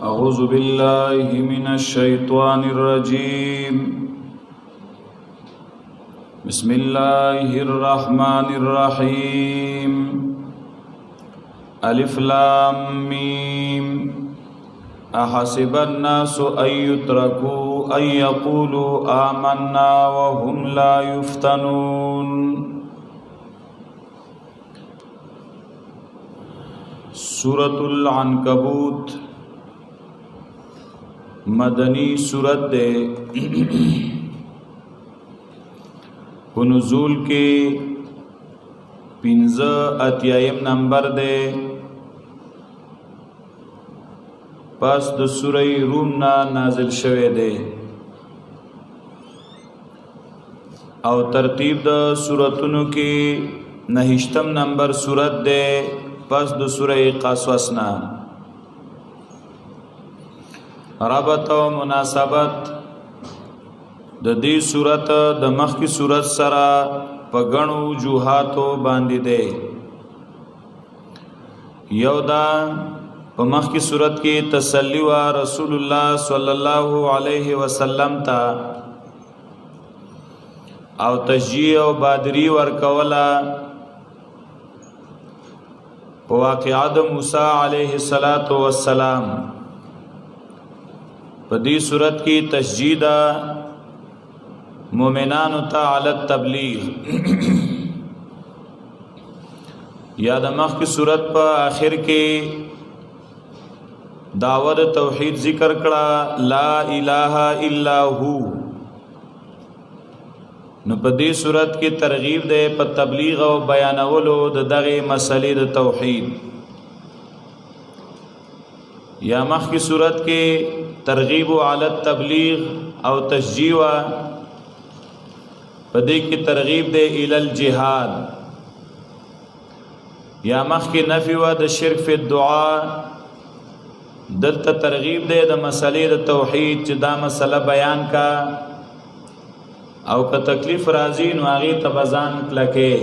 أعوذ بالله من الشيطان الرجيم بسم الله الرحمن الرحيم ألف لام ميم أحسب الناس أن يتركوا أن يقولوا آمنا وهم لا يفتنون سورة العنکبوت مدنی سورت دے په نزول کې 15 نمبر دے پس د سورہ روم نا نازل شوه دے او ترتیب د سورتونو کې 9 نمبر سورت دے پس د سورہ قصص نا ربط و مناسبت د دې صورت د مخکې صورت سره په غنو وجوهاتو باندې ده یو دا په مخکې صورت کې تسلی و رسول الله صلی الله علیه وسلم تا او تشجیع او بادری ورکولا په واقعه د موسی علیه السلام په دې صورت کې تشجیع مومنانو ته علی التبلیغ یا د مخکې صورت په آخر کې دعوت توحید ذکر کړه لا اله الا هو نو په دې صورت کې ترغیب ده په تبلیغ او بیانولو د دغه مسلې د توحید یا مخکې صورت کې ترغیب علی التبلیغ او تشجیع پدې کې ترغیب دے الی الجهاد یا مخکې نفی و د شرک فی الدعاء دلته ترغیب دے د مسلې د توحید چې دا مسله بیان کا او که تکلیف راځي نو هغه ته بزان کلکه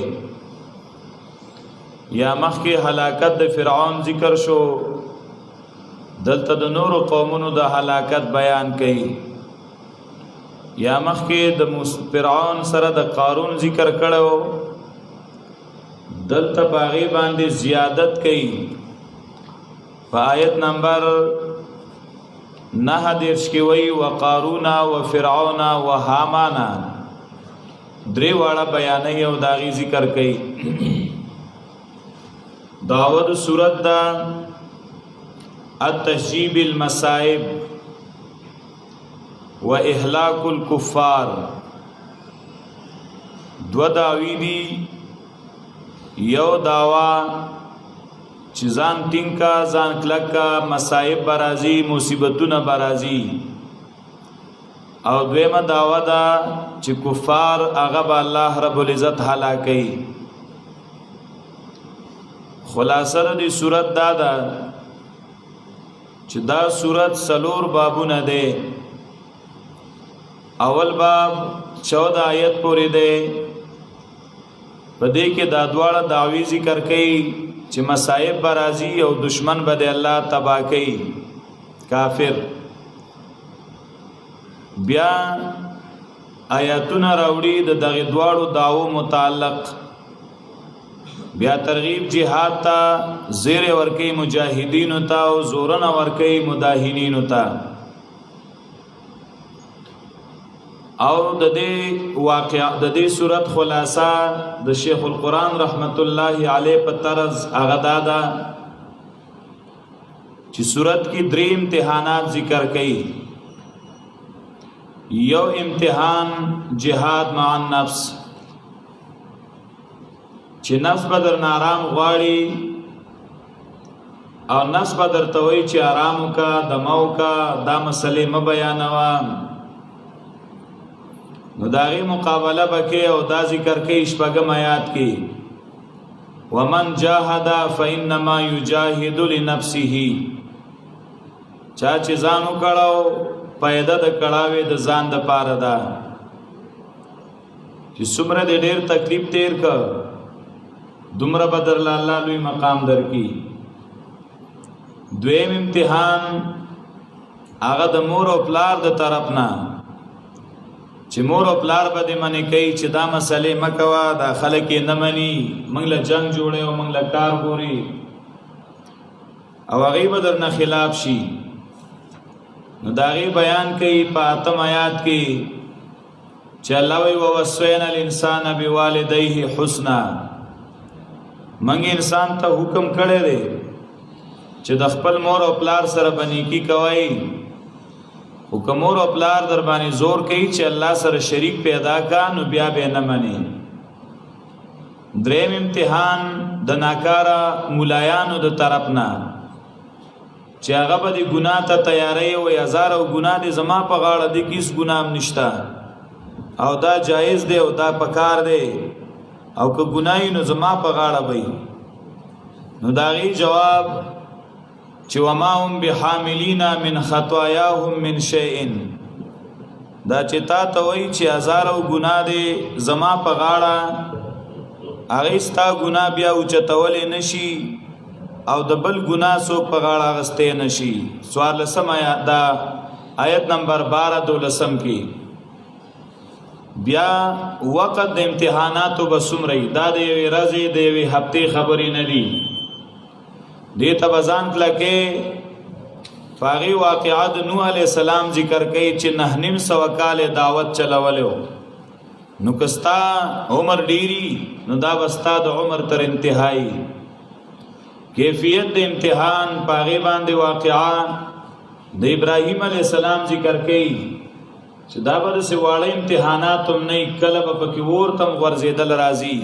یا مخکې هلاکت د فرعون ذکر شو دلته د نور قومونو د هلاکت بیان کړي یا مخکې د فرعون سره د قارون ذکر کړو دلته باغی باندې زیادت کړي په آیت نمبر 9 کې وی وقارون وفرعون وهامان درې واړه بیانې او داغي ذکر کړي داود سورت دا التشجیب المصائب و اهلاك الكفار دو داوی دی یو داوا چې ځان ټینګه ځان کلکه مصائب برازي مصیبتونه برازي او دویمه داوا دا چې کفار هغه به الله رب العزت هلاکي خلاصه د دې صورت دا ده چې دا صورت سلور بابونه ده اول باب 14 آیت پورې ده په دې کې دا دواړه دعوی ذکر کړي چې مصائب برازي او دشمن به الله تبا کوي کافر بیا آیاتونه راوړي د دغه دواړو دعوو متعلق بیا ترغیب جهاد تا زیر ورکی مجاهدین تا او زورن ورکی مداهنین تا او د دې واقع د دې صورت خلاصہ د شیخ القرآن رحمت الله علیه په طرز هغه دادا چې صورت کې درې امتحانات ذکر کړي یو امتحان جهاد مع النفس چې نفس بدر نارام غواړي او نفس بدر توي چې آرام کا دماو کا دا مسلې م بیانوا نو داغي مقابله بکې او دا ذکر کې شپږم آیات کې ومن جاهد فانما يجاهد لنفسه چا چې ځان وکړاو پیدا د کړهوي د ځان د پاره ده چې څومره ډېر تکلیف تیر ک دومره بدر الله لوی مقام درکې دویم امتحان هغه د مور او پلار د طرف نه چې مور او پلار به دې منې کوي چې دا مسئلې مه کوه، دا خلک یې نه مني، موږ له جنګ جوړی او موږ له کار ګوري، او هغې به درنه خلاف شي. نو د هغې بیان کوي په 8 آیات کې چې الله وایي ووصینا الانسان بوالدیه حسنا. موږ انسان ته حکم کړی دی چې د خپل مور او پلار سره به نیکي کوئ، او که مور او پلار در باندې زور کوي چې الله سره شریک پیدا کا نو بیا به نه مني. دریم امتحان د ناکاره مولایانو د طرف نه چې هغه به د ګناه ته تیاری وي، هزار او ګناه دی زما په غاړه دی، کیس ګناه هم نشته او دا جایز دی او دا پکار دی، او که ګناهی نو زما په غاړه وي. نو دا غي جواب چې وما هم بحاملین من خطاياهم من شيء، دا چې تا ته وایي چې هزار او ګناه دی زما په غاړه، هغې ستا ګناه بیا اوچتولی نشي او د بل ګناه څوک په غاړه اخیستی نشي. 14 دا آیت نمبر 12 12 کې بیا وقت د امتحاناتو به څومره وي، دا د یوې ورځې د یوې هفتې خبرې نه دي. دې ته به ځان کلکې په هغې واقعه د نوح علیه السلام ذکر کوي چې 900 کاله دعوت چلولی و. نو که ستا عمر ډیری نو دا به ستا د عمر تر انتهایی. کیفیت د امتحان په هغې باندې واقعه د ابراهیم علیه السلام ذکر کوي چې دا به داسې واړه امتحانات هم نه وي، کله به پکې اور ته هم غورځېدل راځي.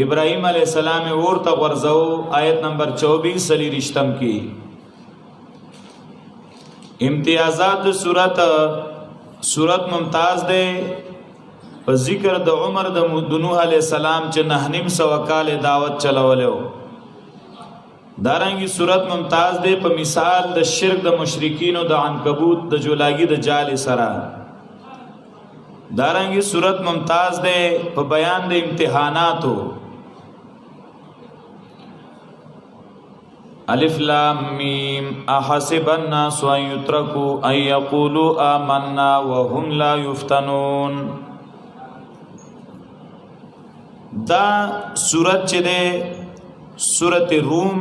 ابراهیم علیہ السلام اور تا غرزو، آیت نمبر 24 رشتم کی. امتیازات صورت ممتاز دے په ذکر د عمر د نوح علیہ السلام چې 900 کال دعوت چلولیو. دارنګي صورت ممتاز دے په مثال د شرک د مشرکین او د عنکبوت د جولاګي د جال سره. دارنګي صورت ممتاز دے په بیان د امتحاناتو. الف لام میم احسب الناس ان يتركوا ان يقولوا آمنا وهم لا يفتنون. دا سورت چې ده سورت روم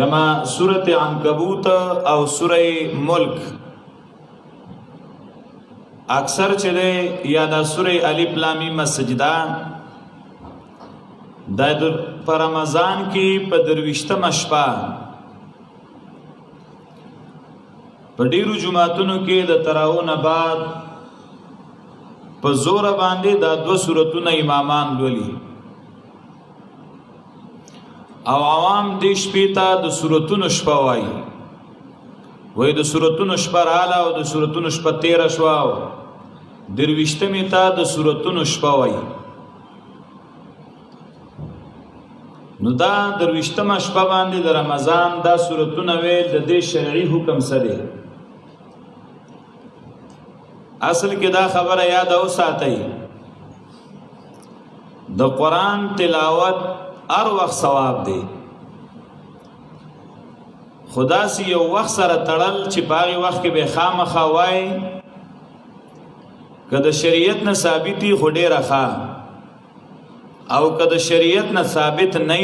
اما سورت عنکبوت او سوره ملک اکثر چې ده یا دا سوره الف لام میم سجده دا پر رمضان کې په 23 شپه په ډیرو جمعاتونو کې د تراویح نه بعد په زور باندې دا 2 سورتونه امامان لولي او عوام دې شپې ته د سورتونو شپه وایي، وای د سورتونو شپه رااله او د سورتونو شپه 13 شو او 23 ته د سورتونو شپه وایي. نو دا 23 شپه باندې د رمضان دا سورتونه ویل د دې شرعي حکم سره. اصل کې دا خبره یاد او ساتئ، د قرآن تلاوت هر وخت ثواب دی، خدا سی یو وخت سره تړل چې باغی وخت کې به خامخا وای کله شریعت نه ثابتي خډه راخا او کله شریعت نه ثابت نه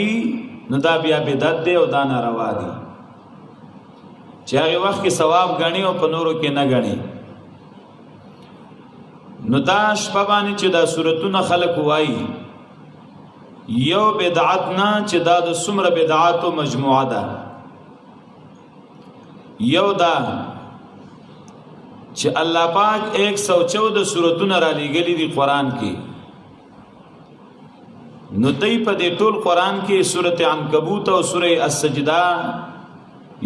نو دا بیا بدعت دی او دا ناروا دی چې هغه وخت کې ثواب غني او په نورو کې نه غني. نو دا شپه باندې چې دا سورتونه خلق وای یو بدعت نه چې دا د څومره بدعاتو مجموعه ده. یو دا چې الله پاک 114 سورتونه را لېږلي دي قرآن کې، نو دی په دې ټول قرآن کې سورت عنکبوت او سوره السجده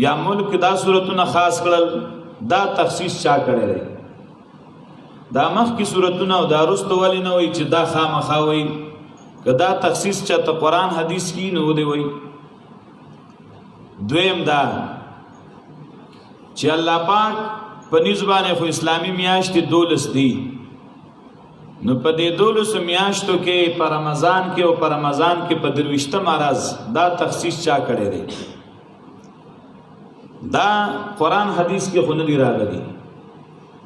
یا ملک دا سورتونه خاص کړل. دا تخصیص چا کړی دی؟ دا مخکې سورتونه او دا رستو ولی نه وي چې دا خامخا وي، که دا تخصیص چا ته قرآن حدیث کی نو دی وي. دویم دا چې الله پاک په نسبانه خو اسلامی میاشتې 12 دي، نو په دې 12 میاشتو کې په رمضان کې او په رمضان کې په 23 مرز دا تخصیص چا کړی دی؟ دا قرآن حدیث کې خو نه دي راغلي.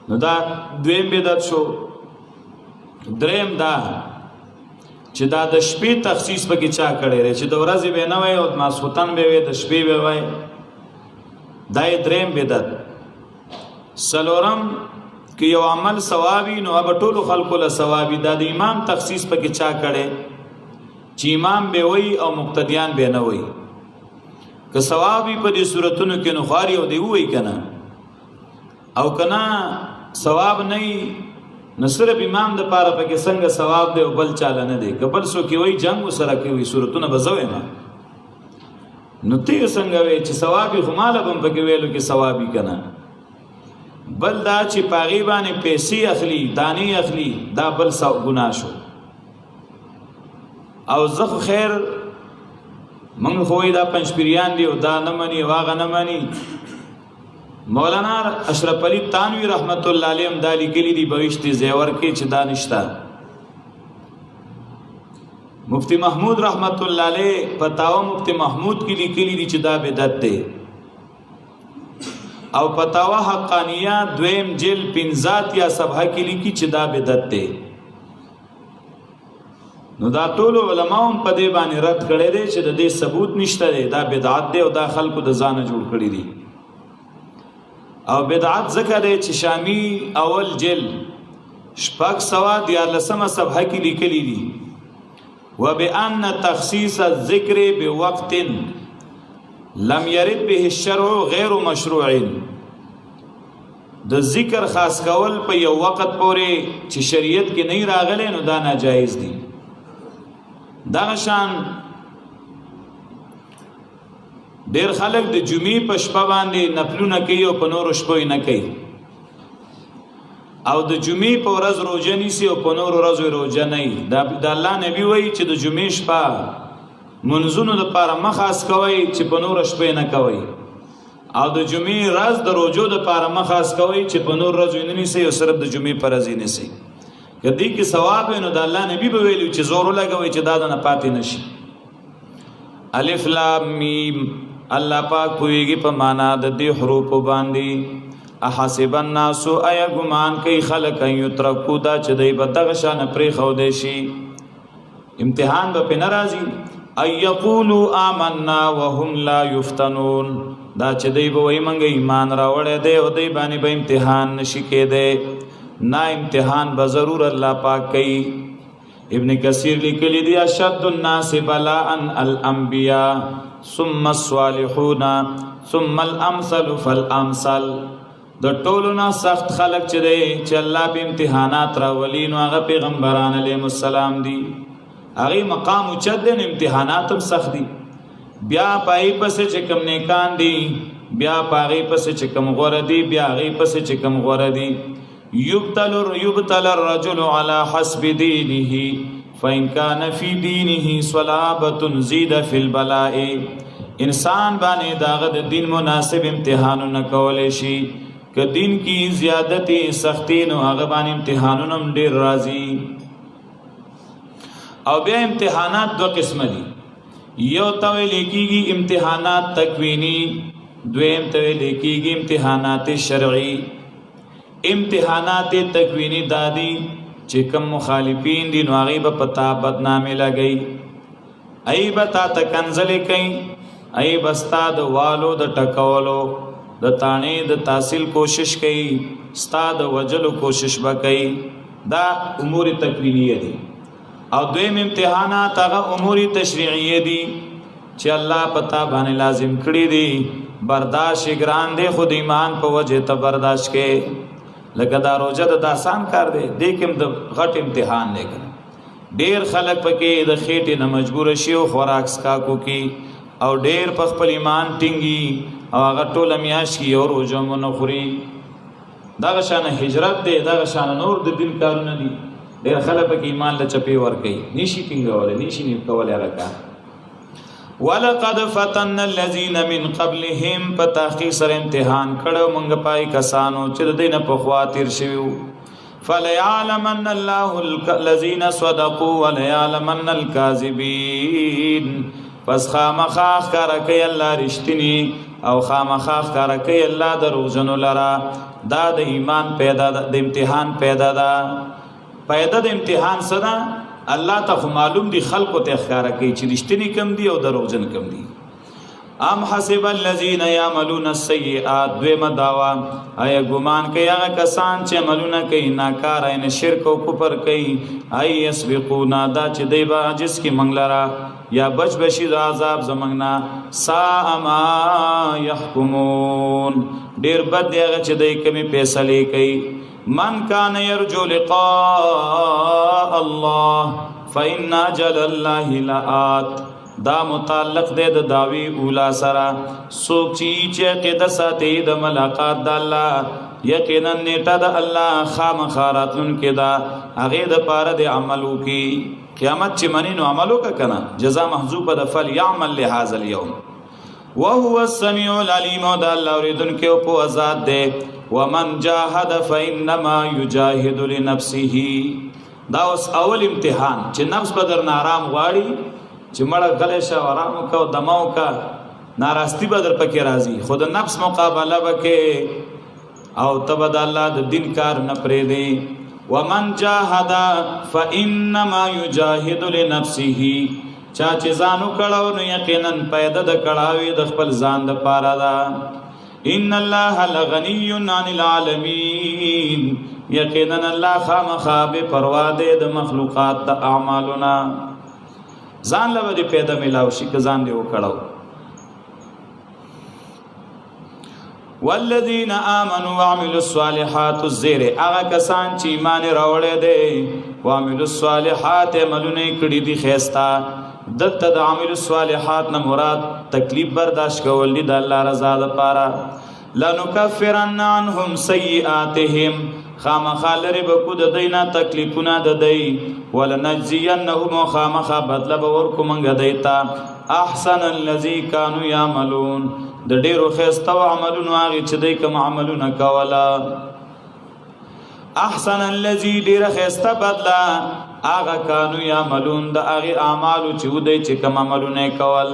نو دا دویم بدعت شو. دریم دا چې دا د شپې تخصیص پکې چا کړی دی چې د ورځې به نه وای او ماسخوتن به وي د شپې به وای. دا دریم بدعت. څلورم که یو عمل ثوابي نو به ټولو خلکو له ثوابي. دا د امام تخصیص پکې چا کړی چې امام به وای او مقتدیان به نه وای. که ثوابي په دې صورتونو کې نو خاري او دی وای کنه او کنه ثواب نه نو صرف امام د پاره پکې څنګه ثواب دی او بل چاله نه دی. کبل سو کې وای جنگ سره کې وای صورتونه بزوي ما نو ته څنګه وای چې ثوابي خو مال هم پکې ویلو کې ثوابي کنه. بل دا چې پاغي باندې پیسې اخلي دانی اخلي دا بل څو ګناه شو. او زخ خیر من خوې دا پنځپریان دی او دا نه مني واغه نه مني. مولانا اشرف علی تانوی رحمت الله علیه هم دا لیکلي دي بوشتي زیور کې چې دا نشته. مفتی محمود رحمت الله علیه فتاوا مفتی محمود کې لیکلي دي چې دا بدعت دی. او فتاوا حقانیه دویم جل 50 یا صفحه کې لیکي چې دا بدعت دی. نو دا ټول علماء هم په دې باندې رد کړي دي چې د دې ثبوت نشته دی. دا بدعت دی او دا خلکو د ځانه جوړ کړي دي. او بدعت ذکر دی چې شامی اول جل شپږ سوا دیارلسمه صفحه کې لیکلي دي وبأن تخصیص الذکر بوقت لم يرد به الشرع غیر مشروع. د ذکر خاص کول په یو وخت پورې چې شریعت کې نه راغلی نو دا ناجایز دي. دا شان ډیر خلک د جمعې په شپه باندې نفلونه کوي او په نورو شپو نه کوي. او د جمعې په ورځ روزه نیسي او په نورو ورځو روزه نه وي. د الله نبی وایي چې د جمعې شپه منځونو لپاره مخاص کوي چې په نورو شپې نه کوي. او د جمعې ورځ د روزو لپاره مخاص کوي چې په نورو ورځو نه نیسي او صرف د جمعې پر ورځ نیسي. کدی کې ثواب نو د الله نبی به ویلو چې زور لګوي چې دا نه پاتې نشي. الف لام میم الله پاک پویږي په معنا د دې حروف باندې. احسب الناس اي ګمان کوي خلک یترکو دا چې دوی به دغه شان پرې خو دي شي. امتحان به ناراضي اي يقولوا آمنا وهم لا يفتنون. دا چې دوی به وای منګ ایمان راوړې دی او دوی باندې به امتحان نشي کېده. نا امتحان به ضرور الله پاک کوي. ابن کثیر لیکلی دی اشد الناس بلاء الانبیاء ثم الصالحون ثم الامثل فالامثل. د ټولو نه سخت خلق چې دی چې الله په امتحانات راولي نو هغه پیغمبران علیهم السلام دي. هغه مقام اوچت دي امتحانات هم سخت دي. بیا پای پس چې کم نیکان دي بیا پای پس چې کم غوړه دي بیا هغه پس چې کم غوړه دي. يبتل الرجل على حسب دينه فإن كان في دينه صلابة زيد في البلاء. انسان باندې داغه د دین مناسب امتحانونه کولای شي. که دین کی زیادتی سختی نو هغه باندې امتحانونه ډیر راځي. او بیا امتحانات دو قسم دي. یو ته لیکيږي امتحانات تکوینی دویم ته لیکيږي امتحانات شرعي. امتحانات تکوینی دادی چې کوم مخالفین دي نو هغه به پتا بدنامي لګي. ای بتا تکنزل کوي ای بستا د والو د ټکولو د تانه د تحصیل کوشش کوي ستا د وجلو کوشش وکړي. دا امور تکوینیه دي. او دویم امتحانات هغه امور تشریعیه دي چې الله پتا باندې لازم کړی دي. برداشت ګران دي خود ایمان په وجه ته برداشت کې. لکه دا روزه د آسان کار دی دیکم د غټ امتحان نه کړ. ډیر خلک پکې د خېټې نه مجبور شي او خوراک سکاکو کی او ډیر په خپل ایمان ټینګي او هغه ټول میاش کی او روزه مونږ خوري. دا شان هجرت دی دا شان نور د دین کارونه دي. ډیر خلک پکې ایمان له چپی ور کوي نشي ټینګول نشي نه کول هغه کار. ولقد فتن الذين من قبلهم فتحقیق سره امتحان کړه مونږ پای کسانو چې د دین په خوا تیر شویو. فليعلمن الله الذين صدقوا وليعلمن الكاذبين. پس خامخا ښکاره کوي الله رښتینی او خامخا ښکاره کوي الله دروغجنو لره. دا د ایمان پیدا ده، د امتحان پیدا ده. پیدا د امتحان څه ده؟ الله ته خو معلوم دي، خلقو ته ښکاره کوي چې رښتینی کم دي او دروغجن کم دي. ام حسب الذين يعملون السيئات، دویمه دعوا، آیا ګمان کوي هغه کسان چې عملونه کوي ناکاره، یعنی شرک او کفر کوي، ای یسبقونا، دا چې دی به عاجز کی منګ لره یا بچ بشي د عذاب زمنګ نه. ساء ما يحكمون، ډیر بد دی هغه چې دی کومې فیصلې کوي. من کان یرجو لقاء الله فإن أجل الله لآت، دا متعلق دی د دعوی اولا سره. څوک چې عقیده ساتي د ملاقات د الله، یقینا نیټه د الله خامخا راتلونکې ده، هغې دپاره د عمل وکړي. قیامت چې مني نو عمل وکړه که نه، جزا محذوفه ده، فلیعمل لهذا اليوم وهو السمیع العلیم، او د الله اورېدونکی او پوه ذات دی. ومن جاهد فإنما يجاهد لنفسه، دا اوس اول امتحان چې نفس به درنه آرام غواړي، چې مړه غلی شه آرام وکړه او دمه وکړه، ناراستی به در پکې راځي، خو د نفس مقابله به کې او ته به د الله د دین کار نه پرېږدې. ومن جاهد فإنما يجاهد لنفسه، چا چې ځان وکړو نو یقینا پیدا د کړاوي د خپل ځان دپاره ده. ان الله لغنی عن العالمین، یقینا الله خامخا بے پروا دی د مخلوقات د اعمالنا. ځان له دې پیدا ملاو شي که ځان دې وکړو. والذین آمنوا وعملوا الصالحات، الزیر هغه کسان چې ایمان راوړی دی، وعملوا الصالحات عملونه کړي دي ښایسته. دلته د عملوا الصالحات نه مراد تکلیف برداشت کول دي د الله رضا دپاره. لنکفرن عنهم سیئاتهم، خامخا لرې به کړو د دوی نه تکلیفونه د دوی. ولنجزینهم، خامخا بدله به ورکړو موږ دوی ته احسن الذي كانوا يعملون، د ډېرو ښایسته عملونو هغې چې دوی کوم عملونه کوله. احسن الذي، ډېره ښایسته بدله هغه کانو یعملون، د هغې اعمالو چې ودی چې کوم عملونه یې کول.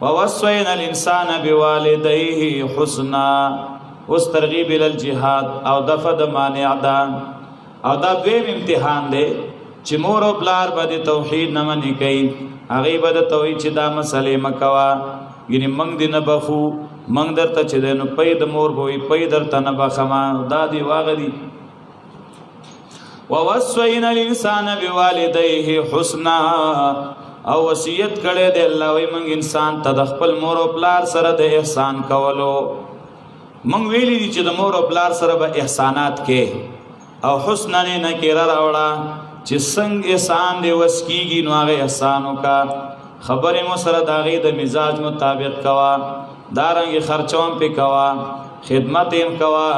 ووصینا الانسان بوالدیه حسنا، اوس ترغیب الی الجهاد او دفع د مانع ده. او دا دویم امتحان دی چې مور او پلار به د توحید نه منې کوي، هغې به درته وایي چې دا مسلې مه کوه، یعنې موږ دې نه بخو، موږ درته چې دی نو پی د مور به وایي پی درته نه بخمه، دا دی واغه دي. ووصینا الانسان بوالدیه حسنا، او وصیت کړی دی الله وایي موږ انسان ته د خپل مور او پلار سره د احسان کولو. موږ ویلی دي چې د مور او پلار سره به احسانات کې، او حسنا نه نکره راوړه چې څنګه احسان دی وس کېږي نو هغه احسان وکړه. خبرې مو سره د هغې د مزاج مطابق کوه، دارنګې خرچه هم پې کوه، خدمت هم کوه.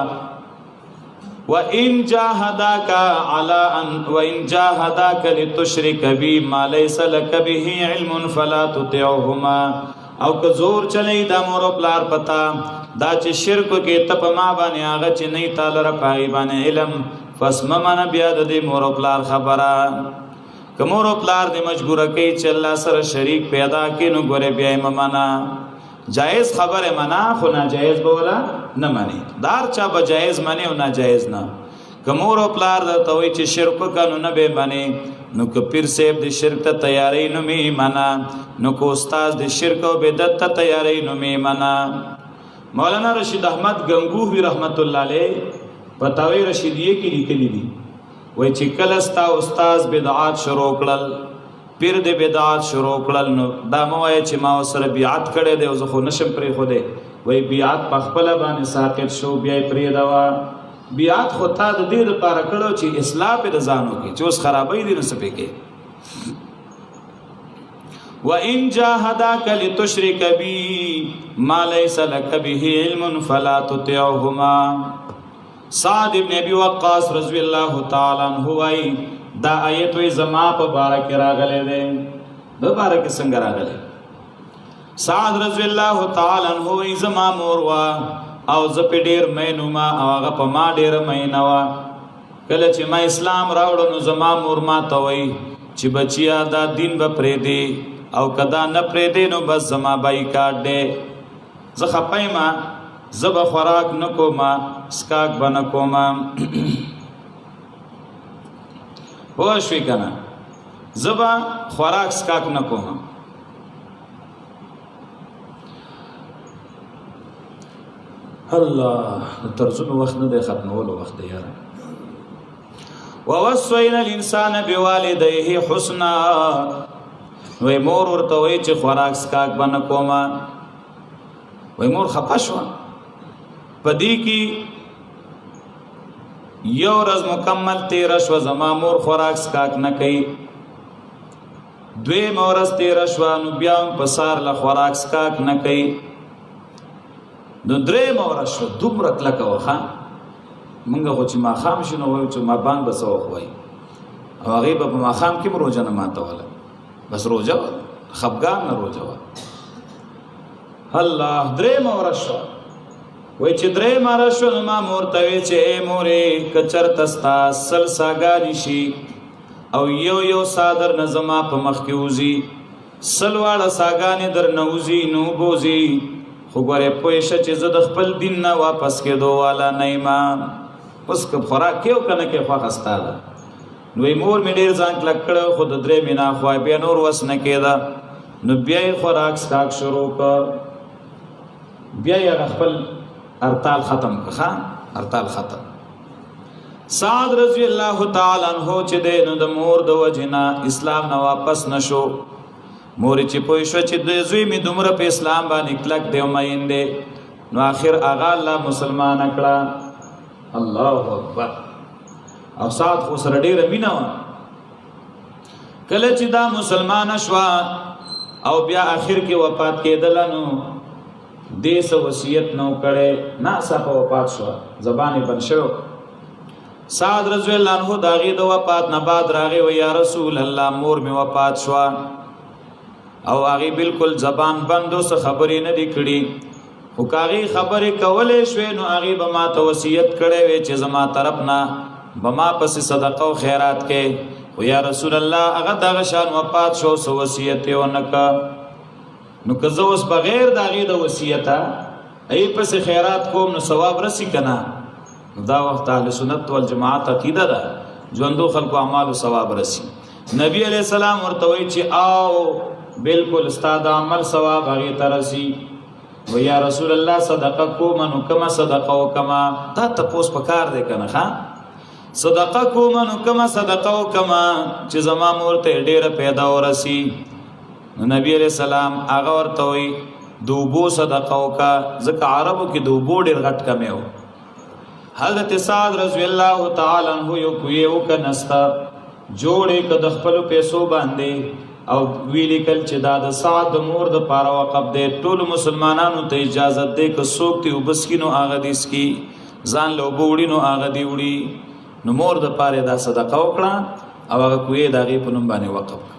وَإِن جَاهَدَاكَ لِتُشْرِكَ بِي مَا لَيْسَ لَكَ بِهِ عِلْمٌ فَلَا تُطِعْهُمَا، او که زور چلی دا مور او پلار پتا دا چې شرک کې ته په ما باندې هغه چې نه تعالی را پای باندې علم، پس ممنه بیا د دې مور او پلار خبره. که مور او پلار دې مجبوره کوي چې الله سره شریک پیدا کړي نو ګوره بیا یې ممنه. جایز خبره منا، خو ناجایز به ولا نه مني. دار چا به جایز مني او ناجایز نه. که مور او پلار درته وایي چې شرک وکړه نو نه به منې، نو که پیر صاحب د شرک ته تیاری نو مې منه، نو که استاد د شرک او بدعت ته تیاری نو مې منه. مولانا رشید احمد گنگوهی رحمت الله علیه فتاوی رشیدیه کې لیکلي دي، وایي چې کله ستا استاد بدعات شروع کړل، پیر د بدعات شروع کړل، نو دا مه وایه چې ما ورسره بیعت کړی دی او زه خو نشم پرېښودی. وایي بیعت په خپله باندې ساقط شو، بیا یې پرېږدوه. بیعت خو تا د دې دپاره کړو چې اصلاح پې د ځان وکړي، چې اوس خرابۍ دي نو څه پې کوې. وَإِن جَاهَدَاكَ لِتُشْرِكَ بِي مَا لَيْسَ لَكَ بِهِ عِلْمٌ فَلَا تُطِعْهُمَا. سعد ابن ابي وقاص رضی الله تعالی عنہ وایي دا آیت وی زما په باره کې راغلی دی. د باره کې څنګه راغلی؟ سعد رضی الله تعالی عنہ وایي زما مور وا او زه پې ډېر مین وم او هغه په ما ډېره مینه وه. کله چې ما اسلام راوړو نو زما مور ما ته وایي چې بچیا دا دین به پرېږدې او کدا نه پرې دی نو بس زما بایکاټ دی زه خپه یم زه به خوراک نه کوم سکاک به نه کوم پوه شوې که نه زه به خوراک سکاک نه کوم الله د طرزونو وخت نه دی ختمولو وخت دی یاره ووصینا الانسان بوالديه حسنا وی مور ورته وی چې خوراک سکاک به نه کوم وی مور خپه شوه په دې کې یو ورځ مکمل تیره شوه زما مور خوراک سکاک نه کوي دویمه ورځ تیره شوه نو بیا هم په سهار له خوراک سکاک نه کوي نو درېیمه ورځ شوه دومره کلکه وه ښه مونږ خو چې ماښام شي نو وایو چې مابان به څه وخت وایي او هغې به په ماښام کې هم روژه نه ماتوله بس روژه وه خفګان نه روژه وه الله درېیمه ورځ شوه وای چې درېیمه ورځ شوه نو ما مور ته وی چې ای مورې که چېرته ستا سل ساګانې شي او یو سا در نه زما په مخ کې وځي سل واړه ساګانې در نه وځي نو بوځي خو ګورې پوه شه چې زه د خپل دین نه واپس کېدو والا نه یم اوس که خوراک کې او که نه کې خوښه ستا ده نو وی مور مې ډېر ځان کلک کړی خو د درېیمې نه خوا بیا نور وس نه کېده نو بیا یې خوراک سکاک شروع کړ بیا یې هغه خپل ارتال ختم کړه ارتال ختم سعد رضی الله تعالی عنہ چې دی نو د مور د وجې نه اسلام نه واپس نشو مور چې پوه شوه چې د زوی مې دومره په اسلام باندې کلک دی او مین دی نو آخر هغه الله مسلمانه کړه الله اکبر او سعد خو سره ډېره مینه وه کله چې دا مسلمانه شوه او بیا آخر کې وفات کېدله نو دې څه وصیت نو کړی ناڅاپه وفات شوه زبان یې بند شوی سعد رضی الله عنه د هغې د وفات نه بعد راغی و یا رسول الله مور مې وفات شوه او هغې بالکل زبان بند و څه خبرې نه دي کړي خو که هغې خبرې کولی شوې نو هغې به ما ته وصیت کړی وی چې زما طرف نه به ما پسې صدقه او خیرات کې خو یا رسول الله هغه دغه شان وفات شو څه وصیت یې ونه کړه نو که زه اوس بغیر د هغې د وصیته ای پسې خیرات کوم نو ثواب رسي که نه نو دا وخت اهل سنت والجماعت عقیده ده ژوندو خلکو اعمالو ثواب رسي نبی علیہ السلام ورته وایي چې آو بالکل ستا د عمل ثواب هغې ته رسي و یا رسول الله صدقه کومه نو کومه صدقه وکمه دا تپوس پکار دی که نه ښه صدقه کومه نو کومه صدقه وکمه چې زما مور ته ډېره پیدا ورسي نو نبی علیہ السلام هغه ورته وایي د اوبو صدقه وکړه ځکه عربو کې د اوبو ډېر غټ کمی و حضرت سعد رضی الله تعالی عنہ یو کوی وکړه نسته جوړې که د خپلو پیسو باندې او ویلی کل چې دا د سعد د مور د پاره وقف دی ټولو مسلمانانو ته اجازت دی که څوک دې اوبه څکي نو هغه دې څکي ځان له اوبه وړي نو هغه دې وړي نو مور د پاره دا صدقه وکړه او هغه کوی د هغې په نوم باندې وقف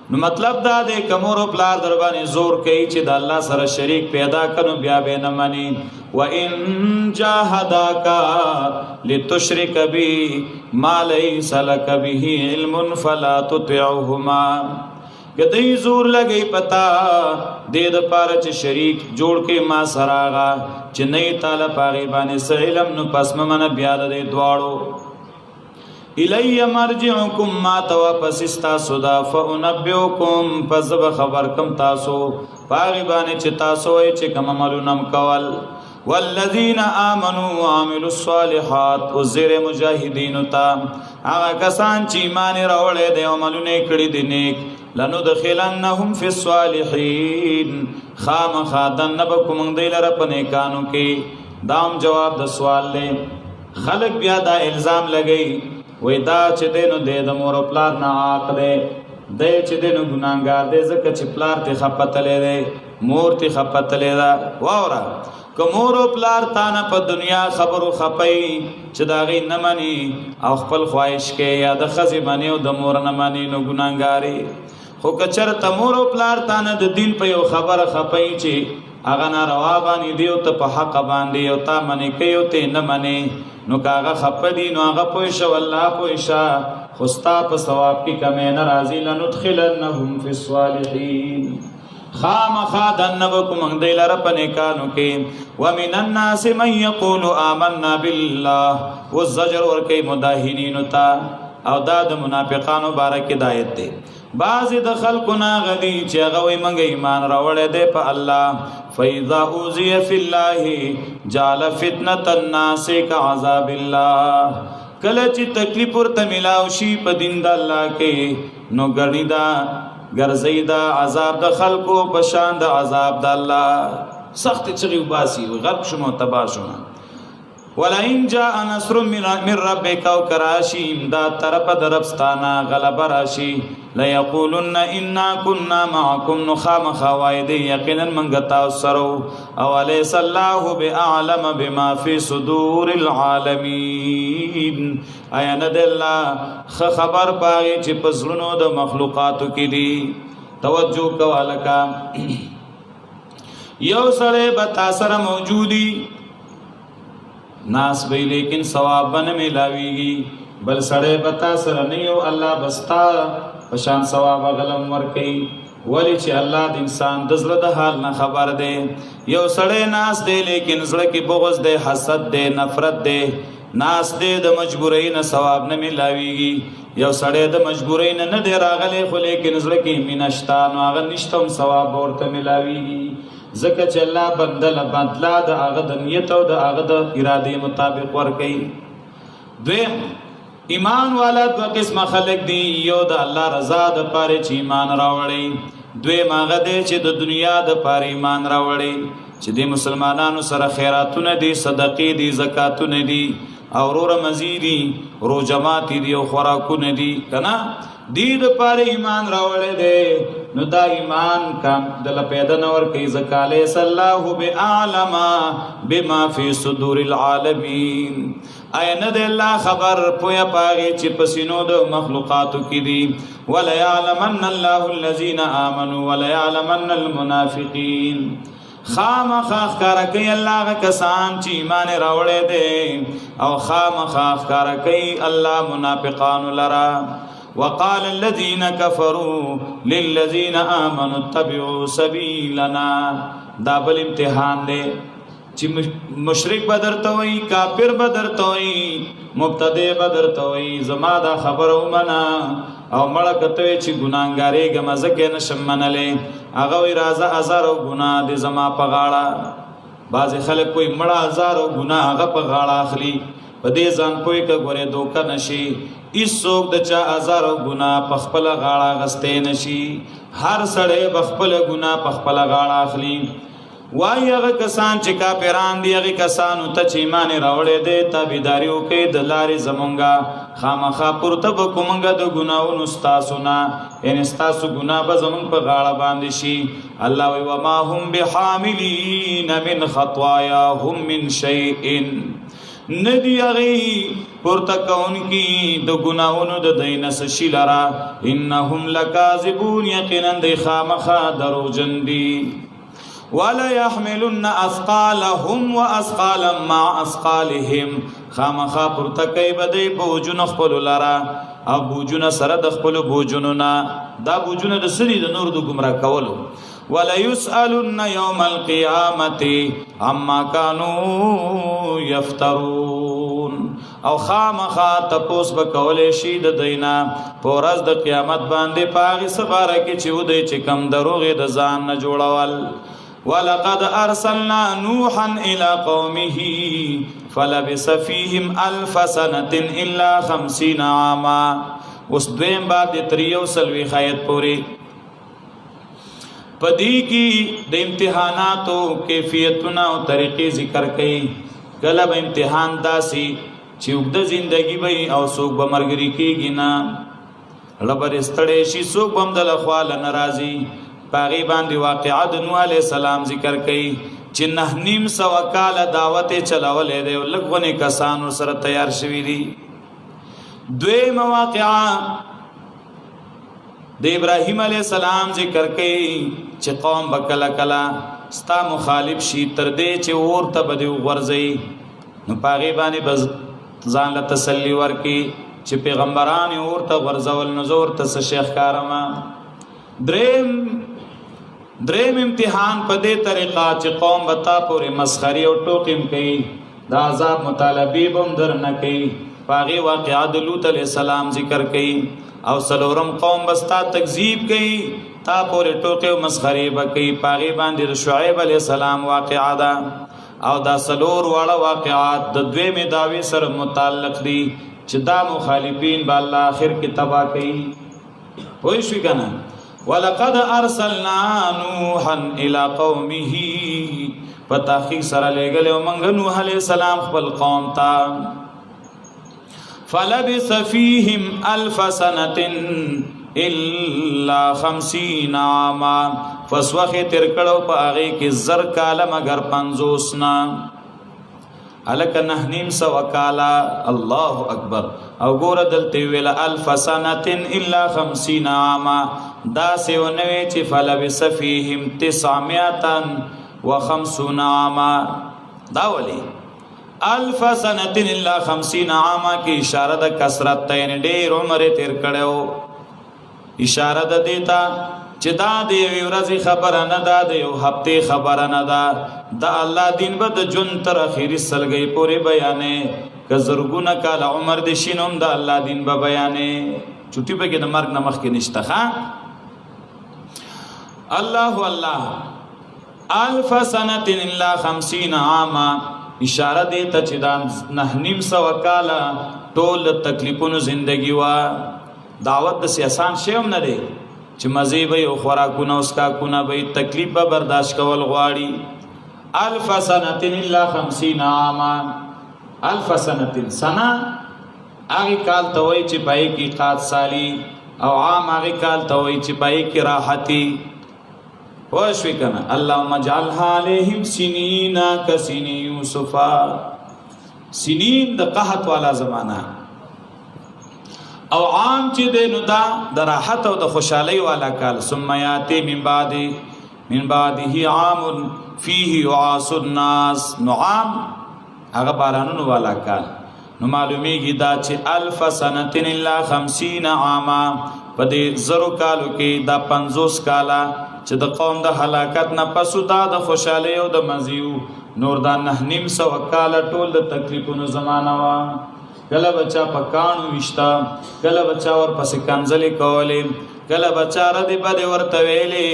نو مطلب دا دی که مور او پلار در باندې زور کوي چې د الله سره شریک پیدا کړو بیا به نه مني وَإِن جَاهَدَاكَ لِتُشْرِكَ بِي مَا لَيْسَ لَكَ بِهِ عِلْمٌ فَلَا تُطِعْهُمَا که دوی زور لګی پتا دې د پاره چې شریک جوړ کې ما سره هغه چې نه یې تعالی په هغې باندې څه علم نو پس مه منه بیا د دې دواړو الی مرجعکم ما ته واپس ستاسو ده فانبئکم پس زه به خبر کم تاسو په هغې باندې چې تاسو وایئ چې کوم عملونه م کول والذین آمنوا وعملوا الصالحات اوس زیر مجاهدینو ته هغه کسان چې ایمان یې راوړی دی عملونه یې کړي دي نیک لندخلنهم فی الصالحین خامخا دننه به کوم موږ دوی لره په نیکانو کې دا هم جواب د سوال دی خلک بیا دا الزام لګوي وی دا چې دی نو دی د مور او پلار نه عاق دی دی چې دی نو ګناهګار دی ځکه چې پلار تې خپتلی دی مور تې خپتلی ده واوره که مور او پلار تا نه په دنیا خبرو خپی چې د هغې نه مني او خپل خواهش کې یا د ښځې مني او د مور نه مني نو ګناهګارې خو که چېرته مور او پلار تا نه د دین په یو خبره خپی چې هغه ناروا باندې دی او ته په حقه باندې او تا منې کوي او ته نه منې نو که هغه خفه دي نو هغه پوه شه والله پوه شه خستا په ثواب کې کمې ناراضي لندخلنهم فی الصالحین خامخا دنبکو من دی لر پنکانو کی ومن الناس من یقول آمنا بالله والزجر ورکی مداہنینو تا او دا د منافقانو بارک دایت دی بعضی د خلقنا غدی چې غوی منګ ایمان راوړې دی په الله فاذا اوذی فی الله جعل فتنه الناس كعذاب الله کله چې تکلیف ورته ملاو شي په دین د الله کې نو ګړی دا ګرځي دا عذاب د خلقو په شان د عذاب د الله سخت چغي وباسي غرق شمو تبا شمو ولئن جاء نصر من ربك او کراشی امداد طرف دربستانا غلب راشی ليقولن انا كنا معكم نخام خوائد یقینا منگتا سرو او الیس الله باعلم بما في صدور العالمین ایا ند الله خبر پاږي چې پزړونو د مخلوقاتو کې دي توجه کوالکا یو سره بتا سره موجودی ناس به لیکن ثواب بن ملاویږي بل سړی بتا سره نه یو الله بستا پشان ثواب غلم ور کوي ولی چې الله د انسان د زړه د حال نه خبر دی یو سړی ناس دی لیکن زړه کې بغض دی حسد دی نفرت دی ناس دی د مجبورۍ نه ثواب نه ملاویږي یو سړی د مجبورۍ نه دی راغلی خو لیکن زړه کې مینه شته نو هغه نشته ثواب ورته ملاویږي زکه چې الله بدل بدلا د هغه د نیت او د هغه د اراده مطابق ور کوي دویم ایمان والا دو قسم خلق دی یو د الله رضا د پاره چې ایمان راوړي دویم هغه دی چې د دنیا د پاره ایمان راوړي چې د مسلمانانو سره خیراتونه دي صدقې دي زکاتونه دي او ور مزيدي رو جماعت دي او خوراکونه دي کنه دی د پاره ایمان راوړی دی نو دا ایمان کم دل پیدا نور کوي زکاله صلی الله بعلم بما فی صدور العالمین اين د الله خبر پویا پاږي چې پسینو د مخلوقاتو کې دي ولا يعلمن الله الذين امنوا ولا يعلمن المنافقين خامخ کار کوي الله کسان چې ایمان راوړی دي او خامخ کار کوي الله منافقان لرا وقال الذين كفروا للذين آمنوا اتبعوا سبيلنا دا بل امتحان دے چې مشرک بدرته وي کافر بدرته وي مبتدی بدرته وي زما دا خبر ومنا او مړه کته چې ګناګاری غمزه کې نشم منلې هغه وی رازه هزار ګناه دې زما په غاړه بعض خلک کوئی مړه هزار ګناه هغه په غاړه اخلي په دې ځان کوئی کا غره دوکا نشي ایسوک د چا هزار ګناه په خپل غاړه غستې نشي هر سړی په خپل ګناه په خپل غاړه اخلي وای هغه کسان چې کافران دي هغه کسانو ته چې ایمان راوړې دي تابعداري وکړي د لارې زمونږه خامخا پورته به کومګه د ګناونو ستاسو نه ان ستاسو ګناه به زمونږ په غاړه باندې شي الله وی وما هم بحاملین من خطاياهم من شيء ندی اغي پورته کون کی د ګناونو د دینس شیلرا انهم لکاذبون یقینا د خامخا دروجن دي ولا يحملن اثقالهم واثقالا مع اثقالهم خامخا پورته کوي بدی بوجن خپل لرا او بوجن سره د خپل بوجنو نا دا بوجن د سری د نور د گمراه کولو ولا يسالن يوم القيامه عما كانوا يفترون او خامخا تپوس بکول شي د دینا پورز د قیامت باندې پاغي سباره کې چې ودی چې کم دروغه د ځان نه جوړول ولقد ارسلنا نوحا الى قومه فلبث فيهم 1000 سنه الا 50 عاما اوس دویم بعد تریو سلوی خایت پوری پدی کی د امتحاناتو کیفیتونه او طریقې ذکر کړي کله به امتحان داسي چې وګد ژوندۍ وي او څوک به مرګري کېږي نه لبر استړې شي څوک هم د لخوال ناراضي باغی باندې واقعات نوح علیہ السلام ذکر کړي چې نه نیم سو کال دعوت چلاولې دی لګونه کسانو سره تیار شوی دي دوی مواقعا د ابراهیم علیہ السلام ذکر کړي چې قوم بکلا کلا ستا مخالف شي تر دې چې ورته بده ورځي نو باغی باندې بز ځان له تسلی ورکی چې پیغمبران ورته ورزول نزور ته شیخ کارما. دریم امتحان په دې طریقه چې قوم بتا پورې مسخري او ټوکیم کوي، دا عذاب مطالبه بم در نه کوي. باغی واقعات لوط علیہ السلام ذکر کوي. او سلورم قوم بستا تکذیب کوي، تا پورې ټوکې او مسخري وکړي. باغی باندې شعیب علیہ السلام واقعا ده. او دا سلور واړه واقعات د دویمې دعوی سره متعلق دي چې دا مخالفین به الله آخر کې تبا کوي. پوه شئ کنه؟ ولقد ارسلنا نوحا الى قومه، په تحقیق سره لېږلی موږ نوح علیہ السلام خپل قوم ته. فلبث فيهم 1000 سنة الا 50 عاما، فسوخ تیر کړو په هغه کې زر کاله مگر 50 نه. الک 9.5 کاله. الله اکبر. او ګور دلته ویل 1000 سنة الا 50 عاما، دا سیونوي چې فلبث فيهم 950 عاما. دا ولی 1000 سنة الا 50 عاما کی اشاره د کثرت ته، یعنی ډېر عمر تیر کړو. اشاره د دیتا چې دا د یوې ورځې خبره نه ده، د یو هفتې خبره نه ده. دا الله دین به د ژوند تر اخري سلګۍ پورې بیانې. که زرګونه کال عمر د شینوم د الله دین به بیانې. چوټي پکې د مرګ نه مخکې نشته. الله الله 1000 سنة الا 50 عاما، اشاره دی ته چې دا 9.5 کاله ټول تکلیفونو زندگی وا. دعوت د سیاسان شیوم نه دی چې مزه به او خوراکونه اوس کا کونه به تکلیف به برداشت کول غواړي. 1000 سنة الا 50 عاما. 1000 سنة سنه هغه کال ته وای چې پای کې قات سالی، او عام هغه کال ته وای چې پای کې راحتي. وشوي کنه؟ اللهم اجعلها عليهم سنين كسن يوسف. سنين د قحط والا زمانہ. او عام چې د نو دا د راحت او د خوشحالي والا کال. ثم ياتي من بعده عام فيه يعاص الناس. نو عام هغه بارانونو والا کال. نو معلومیږي دا چې 1000 سنة الا 50 عاما، په دې زرو کالو کې دا 50 کاله چې د قوم د هلاکت نه پسو دا د خوشحالي او د مزیو نور دا 9.5 کاله ټول د تکلیفونو زمانہ وا. کله بچا پکانو وشتا، کله بچا ور پسې کنځلې کولې، کله بچا ردی بده ورته ویلې.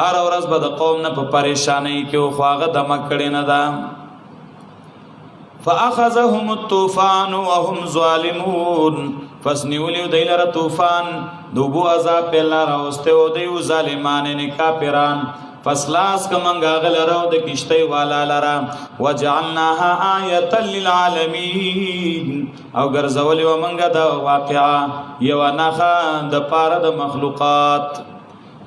هر ورځ به د قوم نه په پریشانی کې او خواغه دمه کړي نه ده. فاخذهم الطوفان وهم ظالمون، فسنیولیو دیلر طوفان دوبو عذاب پیلا راوسته او دیو ظالمان نه کافران. فسلاس کمنګ غلرو د کشته والا لرا. وجعلناها آیه للعالمین، او ګرځولې و منګه دا واقعا یو نخا د پاره د مخلوقات.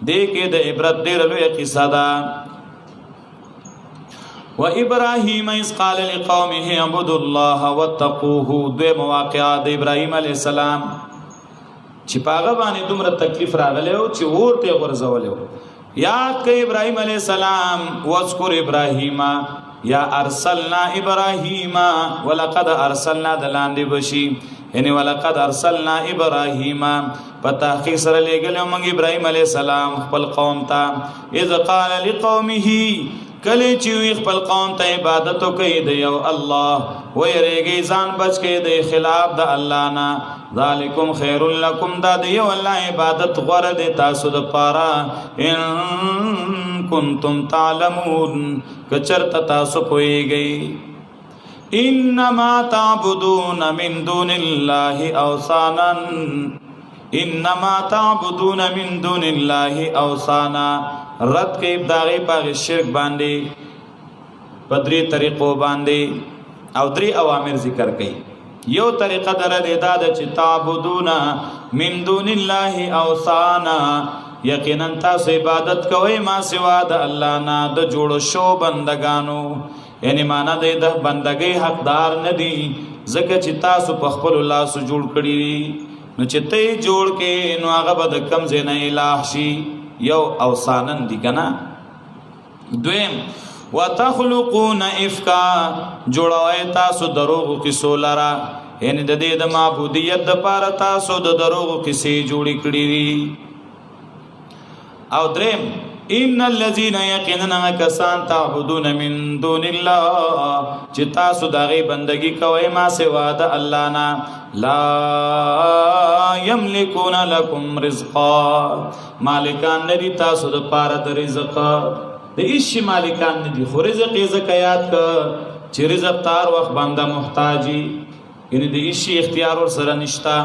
دې کې د عبرت ډېر لوی قصه ده. و ابراهیم اذ قال لقومه اعبدوا الله واتقوه. دوی مواقعات د ابراهیم علی السلام چې پاغه باندې دومره تکلیف راغلی او چې ورته ورزولیو. یاد کړئ ابراهیم علی السلام. واذكر ابراهیم یا ارسلنا ابراهیم. ولقد ارسلنا دلاندې بشي، یعنی ولقد ارسلنا ابراهیم په تحقیق سره لېږلی موږ ابراهیم علی السلام خپل قوم ته. اذ قال لقومه، کله چې وی خپل قوم ته عبادت کوي د یو الله، ويریږي ځان بچ کې د خلاف د الله نه. ذالکم خیر لکم، دا د یو الله عبادت غوړه د تاسو د پاره. ان کنتم تعلمون، کچرته تاسو پوهیږئ. انما تعبدون من دون الله اوثانا، انما تعبدون من دون الله اوثانا. رد کې ابداغي باغ شرک باندې بدري طریقو باندې او درې اوامر ذکر کړي. یو طریقه در لیدا د چې تعبدون من دون الله اوثانا، یقینا تاسو عبادت کوئ ما سوا د الله نه د جوړ شو بندگانو. یعنی معنا د بندګۍ حقدار نه دي، ځکه چې تاسو په خپل الله سو جوړ کړی. نو چې ته جوړ کې نو هغه به د کم ځای نه الہ شي. یو اوثانن دي کنه. دویم وتخلقون افکا، جوړوي تاسو دروغ قصو لرا. یعنی د دې د معبودیت د پاره تاسو د دروغ کیسې جوړې کړې دي. او دریم ان الذين يقيننا كسان تعبدون من دون الله چې تاسو دغه بندگی کوئ ما سوا د الله نه لا يملكون لكم رزقا مالکان ندي تاسو د پاره د رزق د هیڅ مالکان ندي خو رزق یې زکات ک چې رزق تار وخت بنده محتاجي یعنی د هیڅ اختیار ور سره نشتا.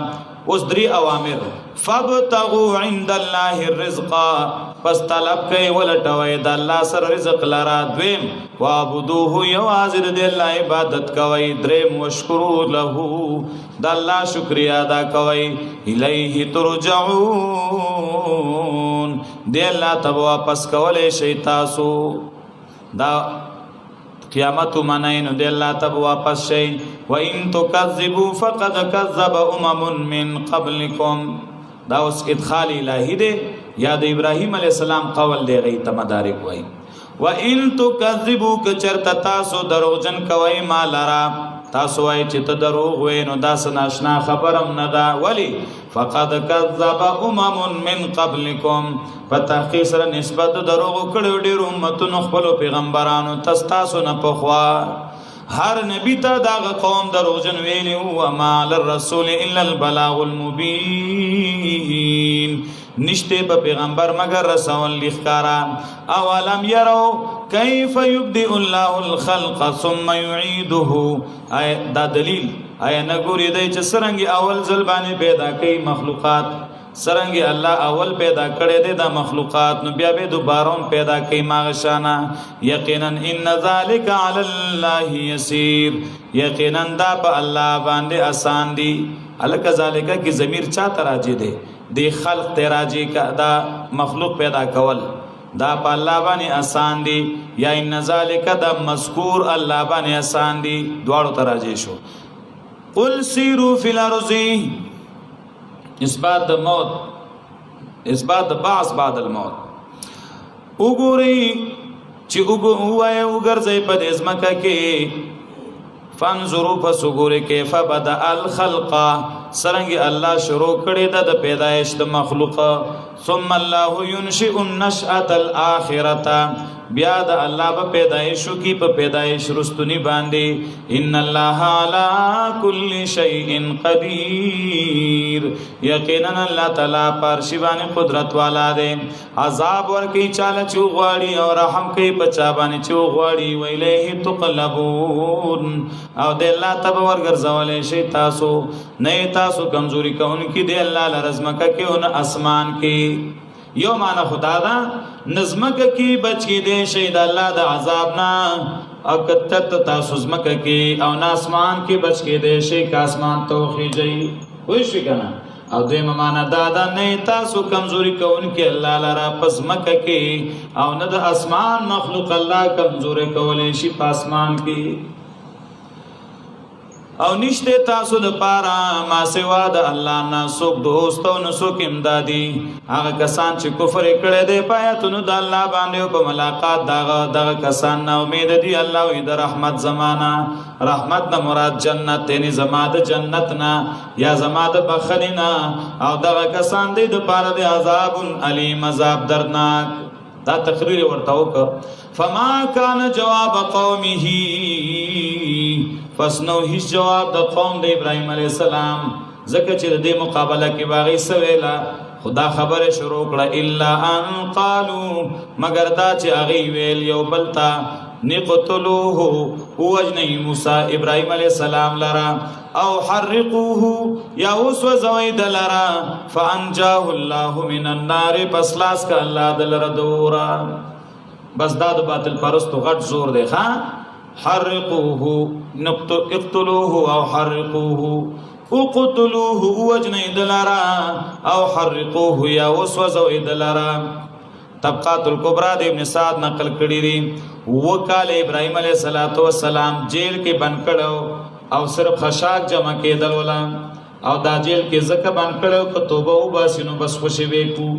اوس درې اوامر فابتغوا عند الله الرزق پس طلب کوي ولټوي د الله سره رزق لرا. دویم وعبدوه یوازې د الله عبادت کوي. دریم وشکروا له د الله شکریا ادا کوي. الیه ترجعون د الله ته واپس کولای شي تاسو دا قیامت منین د الله ته واپس شي. وان تکذبوا فقد كذب من قبلكم دا اوس ادخال الهی دی یا د ابراهیم علی السلام قول دی غی ته مدارک وای. وان تکذبوا کچرتا تاسو دروغجن کوي ما لرا تاسو وای چې ته دروغ وای نو دا سناشنا خبرم نه دا ولی فقد كذب من قبلكم فتحقیق سره نسبت دروغ کړو ډیر امتونو خپل پیغمبرانو تاسو نه پخوا هر نبی ته دا قوم دروغجن ویلی او ما للرسول الا البلاغ المبین نشته په پیغمبر مگر رسول لخکارا. اولم يروا كيف يبدئ الله الخلق ثم يعيده دا دلیل آیا نګوري دی چې سرنګي اول ځل باندې پیدا کوي مخلوقات سرنګي الله اول پیدا کړي دي دا مخلوقات نو بیا به دوباره پیدا کوي ماغشانا. یقینا ان ذلك على الله يسير یقینا دا په الله باندې آسان دي. الک ذالک کی ضمیر چا تراجی دي دی خلق تراجی کا دا مخلوق پیدا کول دا په الله باندې آسان دي یا ان ذالک دا مذکور الله باندې آسان دي دواړو تراجی شو. قل سیروا فی الارض اثبات موت اثبات بعث بعد الموت. وګوري چې وګرځي په دې ځمکه کې فانظروا فسګوري کیف بدا الخلق سرنګي الله شروع کړی د پیدایش د مخلوق. ثم الله ينشئ النشأة الآخرة بیا د الله په پیدایشو کې په پیدایش رستنی باندې ان الله على كل شيء قدير یقینا الله تعالی پر شی باندې قدرت والا دی. عذاب ورکی چاله چو غواړي او رحم کوي پچا باندې چو غواړي ویله تقلبون او د الله تبارک ورګرځولې شي تاسو نه تاسو کمزوري کوونکی دی الله لرزمکه کې او اسمان کې یو معنا خدا دا نظمکه کی بچ کی دے شید اللہ دا عذابنا اکتت تاسو زمکه کی او ناسمان کی بچ کی دے شید آسمان توخی جئی خوشی کنا او دوی ممانا دادا نئی تاسو کمزوری کون کی اللہ لرا پزمکه کی او ند اسمان مخلوق اللہ کمزوری کولی شی پاسمان کی او نشته تاسو د پارا ما سوا د الله نه څوک دوست او نه څوک امدادي. هغه کسان چې کفر کړي دي پایتونو د الله باندې په ملاقات دغه کسان نه امید دي الله وي د رحمت زمانہ رحمت نه مراد جنت یعنی زما د جنت نه یا زما د بخنینا او دغه کسان دي د پارا د عذاب الیم عذاب دردناک. دا تقریر ورته وک فما کان جواب قومه پس نو هیڅ جواب د قوم د ابراهیم علیه السلام زکه چې د مقابله کې باغی سویلا خدا خبره شروع کړه الا ان قالوا مگر دا چې هغه ویل یو بلتا نقتلوه وجنی موسی ابراهیم علیه السلام لرا او حرقوه یا وسو زوید لرا فانجاه الله من النار پس لاس کا الله دلر دورا. بس دا د باطل پرستو غټ زور دی ها حرقوه اقتلوه او حرقوه اقتلوه وجنی دلرا او حرقوه یا وسوزو دلرا. طبقات الکبرى د ابن سعد نقل کړی دی وکاله ابراهیم علیه السلام جیل کې بند کړو او صرف خشاک جمع کېدل ولا او دا جیل کې زکه بند کړو که توبه وباسینو بس خوشی وکړو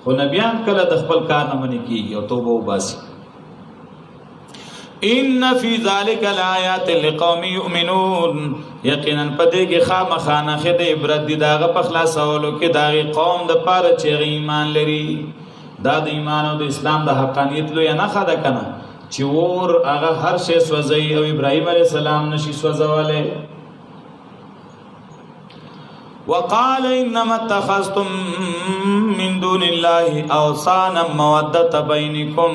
خو نبیان کله د خپل کار نه منې کیږي او توبه وباسي. ان فی ذلک الآیات لقوم یؤمنون یقینا پدې کې خامخا نښې د عبرت دي داغه په خلاصولو کې داغه قوم د پاره چې ایمان لري. دا د ایمان او د اسلام د حقانیت لوی نښه ده کنه چې ور هغه هر شی سوځي او ابراهیم علیه السلام نشي سوځوله. وقال انما اتخذتم من دون الله اوثانا مودة بينكم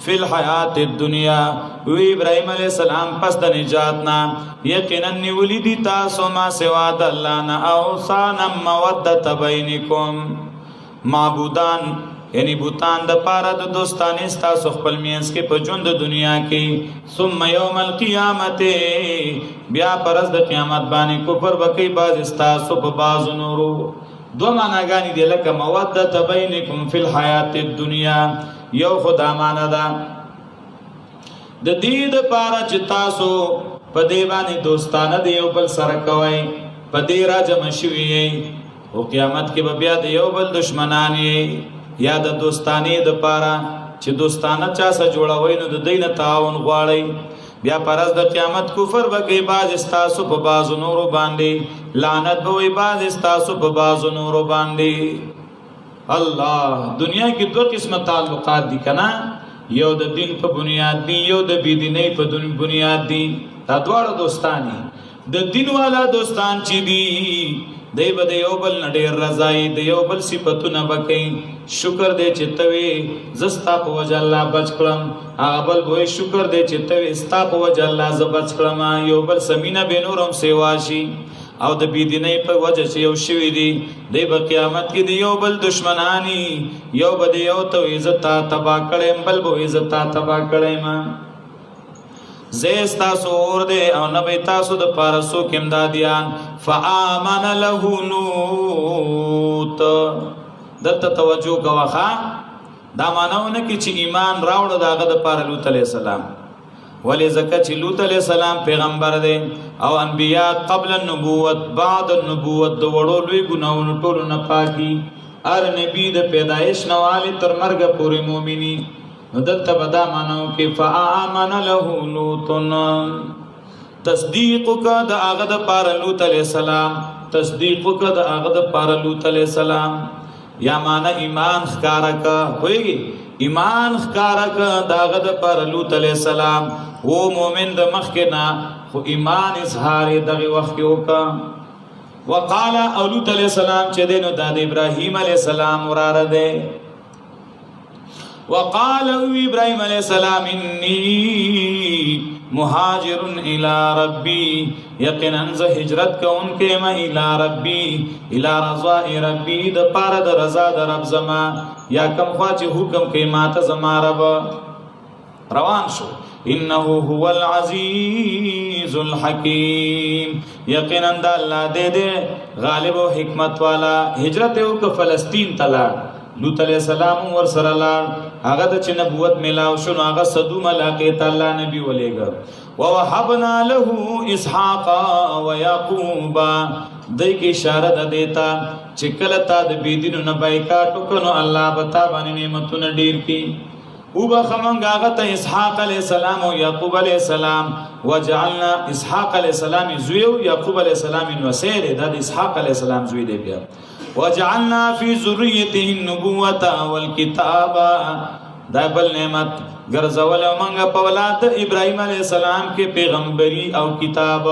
فی الحیات الدنیا. وی ابراهیم علیہ السلام پس د نجاتنا یقینا نیولی دی تاسو ما سوا د الله نه اوثانا مودة بینکم معبودان یعنی بوتان د پاره د دوستانه تاسو خپل مینس کې په ژوند د دنیا کې ثم یوم القیامت بیا پرز د قیامت باندې کفر وکي باز تاسو په باز نورو. دو معناګانی دی لکه مودة بینکم فی الحیات الدنیا یو خدا معنا ده د دې د پاره چې تاسو په دې باندې دوستانه دی یو بل سره کوي په دې راځم شوی او قیامت کې به بیا د یو بل دشمنان یا د دوستانه د پاره چې دوستانه چا سره جوړوي نو د دینه تعاون غواړي بیا پرز د قیامت کفر وکي باز استاسو په باز نورو باندې لعنت به وي باز استاسو په باز نورو باندې. الله دنیا کې دو قسمه تعلقات دي کنه یو د دین په بنیاد دي یو د بی دیني په بنیاد دي. دا دواړه دوستانی د دین والا دوستان چې دي دی به د یو بل نډیر رضای د یو بل صفاتونه بکې شکر دې چې توي زستا په وجه الله بچ کړم هغه بل وې شکر دې چې توي ستا په وجه الله ز بچ کړم یو بل سمینه بنورم سیواشي او د بيدینه په وجه چې یو شوی دی د قیامت کې دی یو بل دشمنانی یو بد یو تو عزت تبا کړم بل بو عزت تبا کړم زیستا سور دے او نبی تاسو د پارسو کم دادیان فآمن له لوط. دلته توجه کوخه دا مانونه کی چې ایمان راوړ داغه د پار لوط علیہ السلام ولی زکه چې لوط علیہ السلام پیغمبر دی او انبیاء قبل النبوت بعد النبوت د وړو لوی ګناونو ټول نه پاکي ار نبی د پیدایش نواله تر مرګ پورې مؤمنی نو دلته بدا مانو کې فآمن له لوط تصدیق کا د هغه د پار لوط علیہ السلام تصدیق کا د هغه د پار لوط علیہ السلام یا معنا ایمان ښکارا کا ہوئیږي ایمان ښکارا کا د هغه د پار لوط علیہ السلام و مومن د مخ کې نه خو ایمان اظهار دغه وخت کې وکا. وقال لوط علیہ السلام چې دینو د ابراهیم علیہ السلام وراره ده وقال ابراهيم عليه السلام اني مهاجر الى ربي یقینا ز هجرت کوونکې ما الى ربي الى رضا ربي د پاره د رضا د رب زما یا کوم خوا چې حکم کوي ماته زما رب روان شو. انه هو العزيز الحكيم یقینا د الله دې غالب او حکمت والا. هجرت یو ک فلسطین تلا لوط علیہ السلام ور سره لاړ هغه د چې نبوت ملاو شنو هغه صدوم علاقه تعالی نبی ولېګا ووهبنا له اسحاق ويعقوب دای کی اشاره ده دیتا چې کله تا د بيدینو نه بایکاټو کنو الله بتا باندې نعمتونه ډیر کی او بخمنګ هغه ته اسحاق علیہ السلام او یعقوب علیہ السلام وجعلنا اسحاق علیہ السلام زوی او یعقوب علیہ السلام نوسیر د اسحاق علیہ السلام زوی دی بیا وجعلنا في ذريته النبوة والكتاب دا بل نعمت ګرځول موږ په اولاد ابراهيم عليه السلام کې پیغمبري او کتاب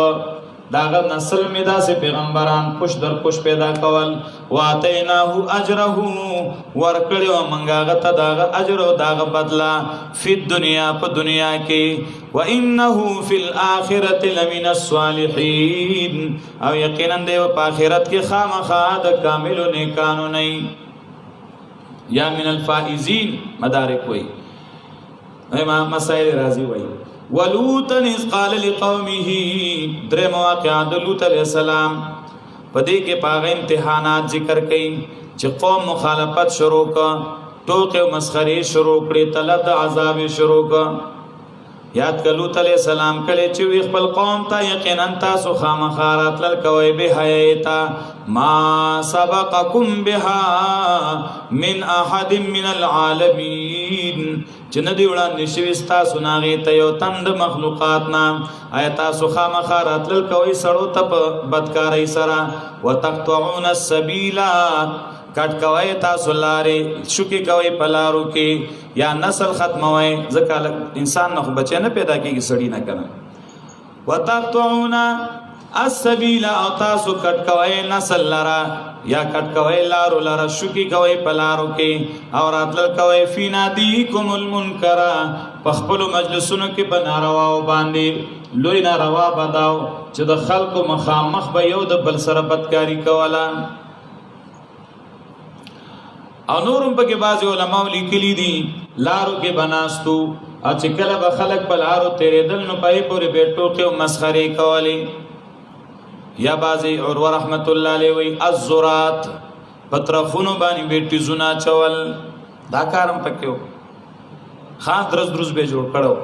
داغه نسل می دا سه پیغمبران پوش در پوش پیدا کول واتیناه اجره ورکړو منګه ته داغه اجر او داغه بدلا فی دنیا په دنیا کې وانه فی الاخرته لمن الصالحین او یقینا دی په آخرت کې خامخا د کاملو نیکانو نه یا من الفائزین مدارک وای امام مسائل رازی وای. ولوطا اذ قال لقومه در مواقع د لوط علیہ السلام پدې کې پاغه امتحانات ذکر کړي چې قوم مخالفت شروع کا ټوکې او مسخري شروع کړي طلب د عذاب شروع کا یاد کړه لوط علیہ السلام کله چې وی خپل قوم ته یقینا تاسو خامخا راتلل کوي به حیاتا ما سبقکم بها من احد من العالمین چې ندی وړاندې شوي تاسو ناغې ته یو تند مخلوقات نام آیا تاسو خامخا راتلل کوي سړو ته په بدکارۍ سره وتقطعون السبیل کټ کوي تاسو لارې شوکې کوي په لارو کې یا نسل ختموي ځکه انسان نه بچی نه پیدا کېږي سړی نه کنه وتقطعون السبیل او تاسو کټ کوي نسل لرا یا کټ کوي لارو لرا شوکې کوي په لارو کې او راتلل کوي فی نادیکم المنکر په خپل مجلسونو کې په نارواو باندې لوی ناروا بداو چې د خلکو مخامخ به یو د بل سره بدکاری کوله او نورم پکې بعض علماء لیکلي دي لارو کې بناستو او چې کله به خلک په لارو تیرېدل نو پای پورې به ټوکې او مسخرې کولې یا بعضې عروه رحمت الله علیه وی الزرات پترخونو باندې به ټیزونه چول دا کارم پکې و خاص درز به جوړ کړو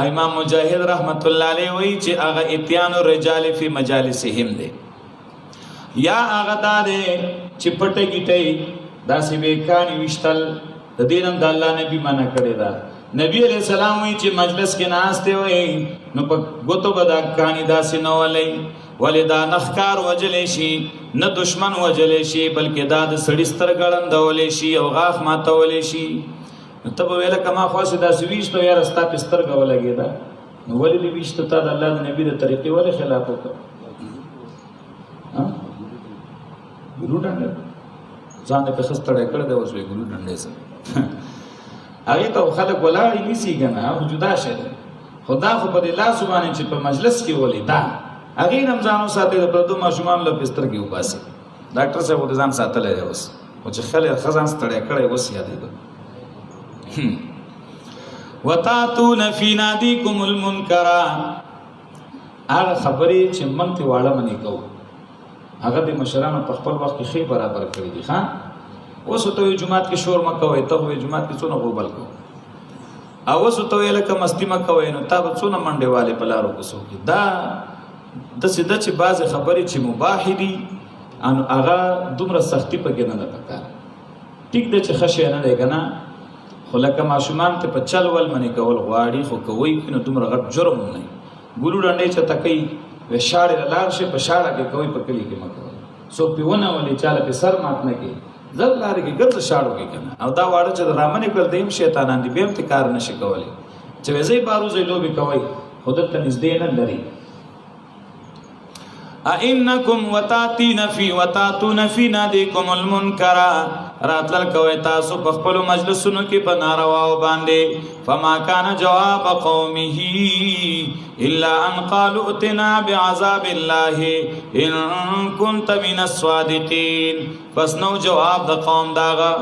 امام مجاهد رحمت الله علیه وی چې هغه اتیان الرجال فی مجالسهم دی یا هغه دا دی چې پټه گیټي داسې بیکانی وشتل د دینم د الله نبی منع کړی دا نبی علیہ السلام وی چې مجلس کې ناشته وي نو په ګوتو بدا کانی داسې نه ولې ولدا نخکار وجلې شي نه دشمن وجلې شي بلکې دا د سړی سترګړند ولې شي او غاخ ماته ولې شي ته به ویل کما خاصه داسې ویشته یا رستا په سترګ ولګی دا نو ولې دې ویشته ته د الله نبی د طریقې ولې خلاف وکړه ها ګروډنګ ځان په خستړې کړه د اوس وی ګلو ډنډې سره هغه ته خلک ولاړی نیسی کنه او جدا شه خدا خو په الله سبحانه چې په مجلس کې ولې دا هغه رمضانو ساتي د پردو ماشومان له بستر کې وباسي ډاکټر صاحب د ځان ساتلې اوس او چې خلک خزان ستړې کړه اوس یادې وتاتون فی نادیکم المنکر هغه خبرې چې مونږ ته واړه منی کوو هغه د مشرانو په خپل وخت کې خې برابر کړی دي ها اوس ته جمعات کې شور مکوي ته وې جمعات کې څونه غوبل کو او اوس ته ویل ک مستی مکوي نو تا به څونه منډه والے په لارو کې سو دا د سیده چې بعض خبرې چې مباح دي ان هغه دومره سختی په کې نه ده پکار ټیک د چې خشه نه دی کنه خو لکه ماشومان ته په چل ول منی کول غواړي خو کوي نو دومره غټ جرم نه ګلو ډنډې چې تکي وشاړې لار شي په شاړه کې کوي په کلی کې مکو سو پیونه ولې چاله په سر مات نه کې ځل لار کې ګرځ شاړو کې کنه او دا واړه چې رامنې کول دیم شیطانان دی به کار نشي کولای چې وځي باروزې لوبي کوي خودت ته نږدې نه لري انکم وتاتون فی نادیکم المنکر راتل کوي تاسو په خپل مجلسونو کې په نارواو باندې فما کان جواب قومه الا ان قالوا اتنا بعذاب الله ان كنت من الصادقين پس نو جواب د قوم داغه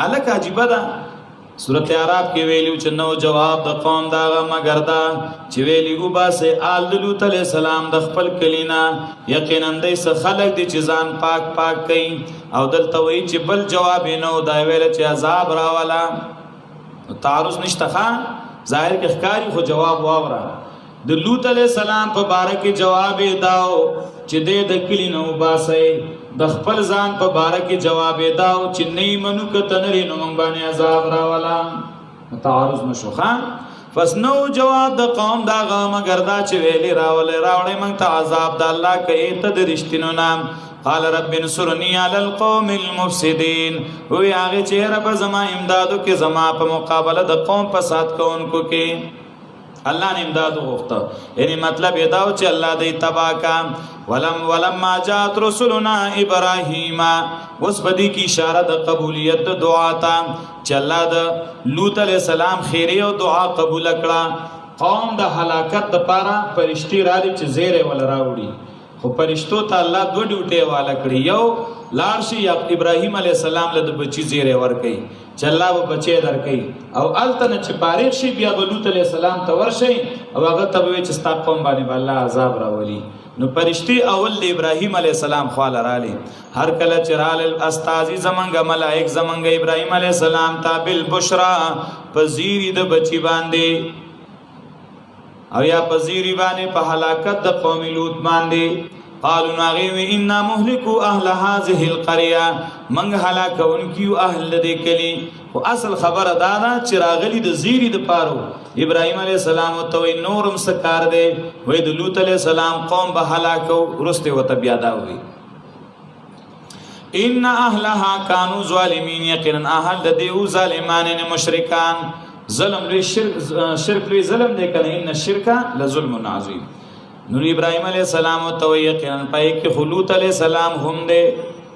الک عجیب ده سورۃ اعراف کې ویلو چې نو جواب د قوم داغه مگر دا چې ویلی وباسه آل لوط علیہ السلام د خپل کلینا یقینا دای څه خلق دي چې ځان پاک پاک کړي او دلته وی چې بل جواب نو دا ویل چې عذاب راوالا تعارض نشته ظاهر کې ښکاری خو جواب واورا د لوط علیہ السلام په باره کې جواب داو چې د کلی نو وباسه د خپل ځان په باره کې جواب داو چې نه منو کته نری نو مونږ باندې عذاب راوالا تعارض نشو پس نو جواب د قوم دا غم ګردا چې ویلي راوړې مونږ ته عذاب د الله کې ته د رښتینو نام قال رب انصرني على القوم المفسدين هو هغه چې رب زما امدادو کې زما په مقابله د قوم فساد کوونکو کې الله نے امداد غوښته یعنی مطلب دا چې الله دې تبا کا ولما جاءت رسلنا ابراهيم اوس بدی کی اشاره د قبولیت د دعا ته چې الله د لوط علیہ السلام خیره او دعا قبول کړه قوم د هلاکت لپاره فرشتي را دي چې زیره ول راوړي خو فرشتو ته الله دوه ډیوټي والا کړی یو لارشي یا ابراهيم عليه السلام له بچی زیره ور کوي چې الله به بچی در کوي او التنه چې پاره شي بیا لوط عليه السلام ته ورشي او هغه ته وي چې ستا قوم باندې الله عذاب راولي نو فرشتي اول د ابراهيم عليه السلام خواله رالی هر کله چې رال استازي زمنګ ملائک زمنګ ابراهيم عليه السلام ته بالبشرا پذيري د بچی باندې او یا پذیری باندې په هلاکت د قوم لوط باندې قالوا ناغي انا مهلكوا اهل هذه القريه من هلاكون کیو اهل دې کلی او اصل خبره دا ده چې راغلی د زیری د پارو ابراهيم عليه السلام او تو نورم سکار دی وې د لوط عليه السلام قوم به هلاکو رسته وته بیا دا وي ان اهلها كانوا ظالمين يقينا اهل دې ظالمان نه مشرکان ظلم لوی شرک لوی ظلم دی کنه ان الشرک لظلم عظیم نور ابراهيم عليه السلام او تو یقینا پای کې خلوت عليه السلام هم دی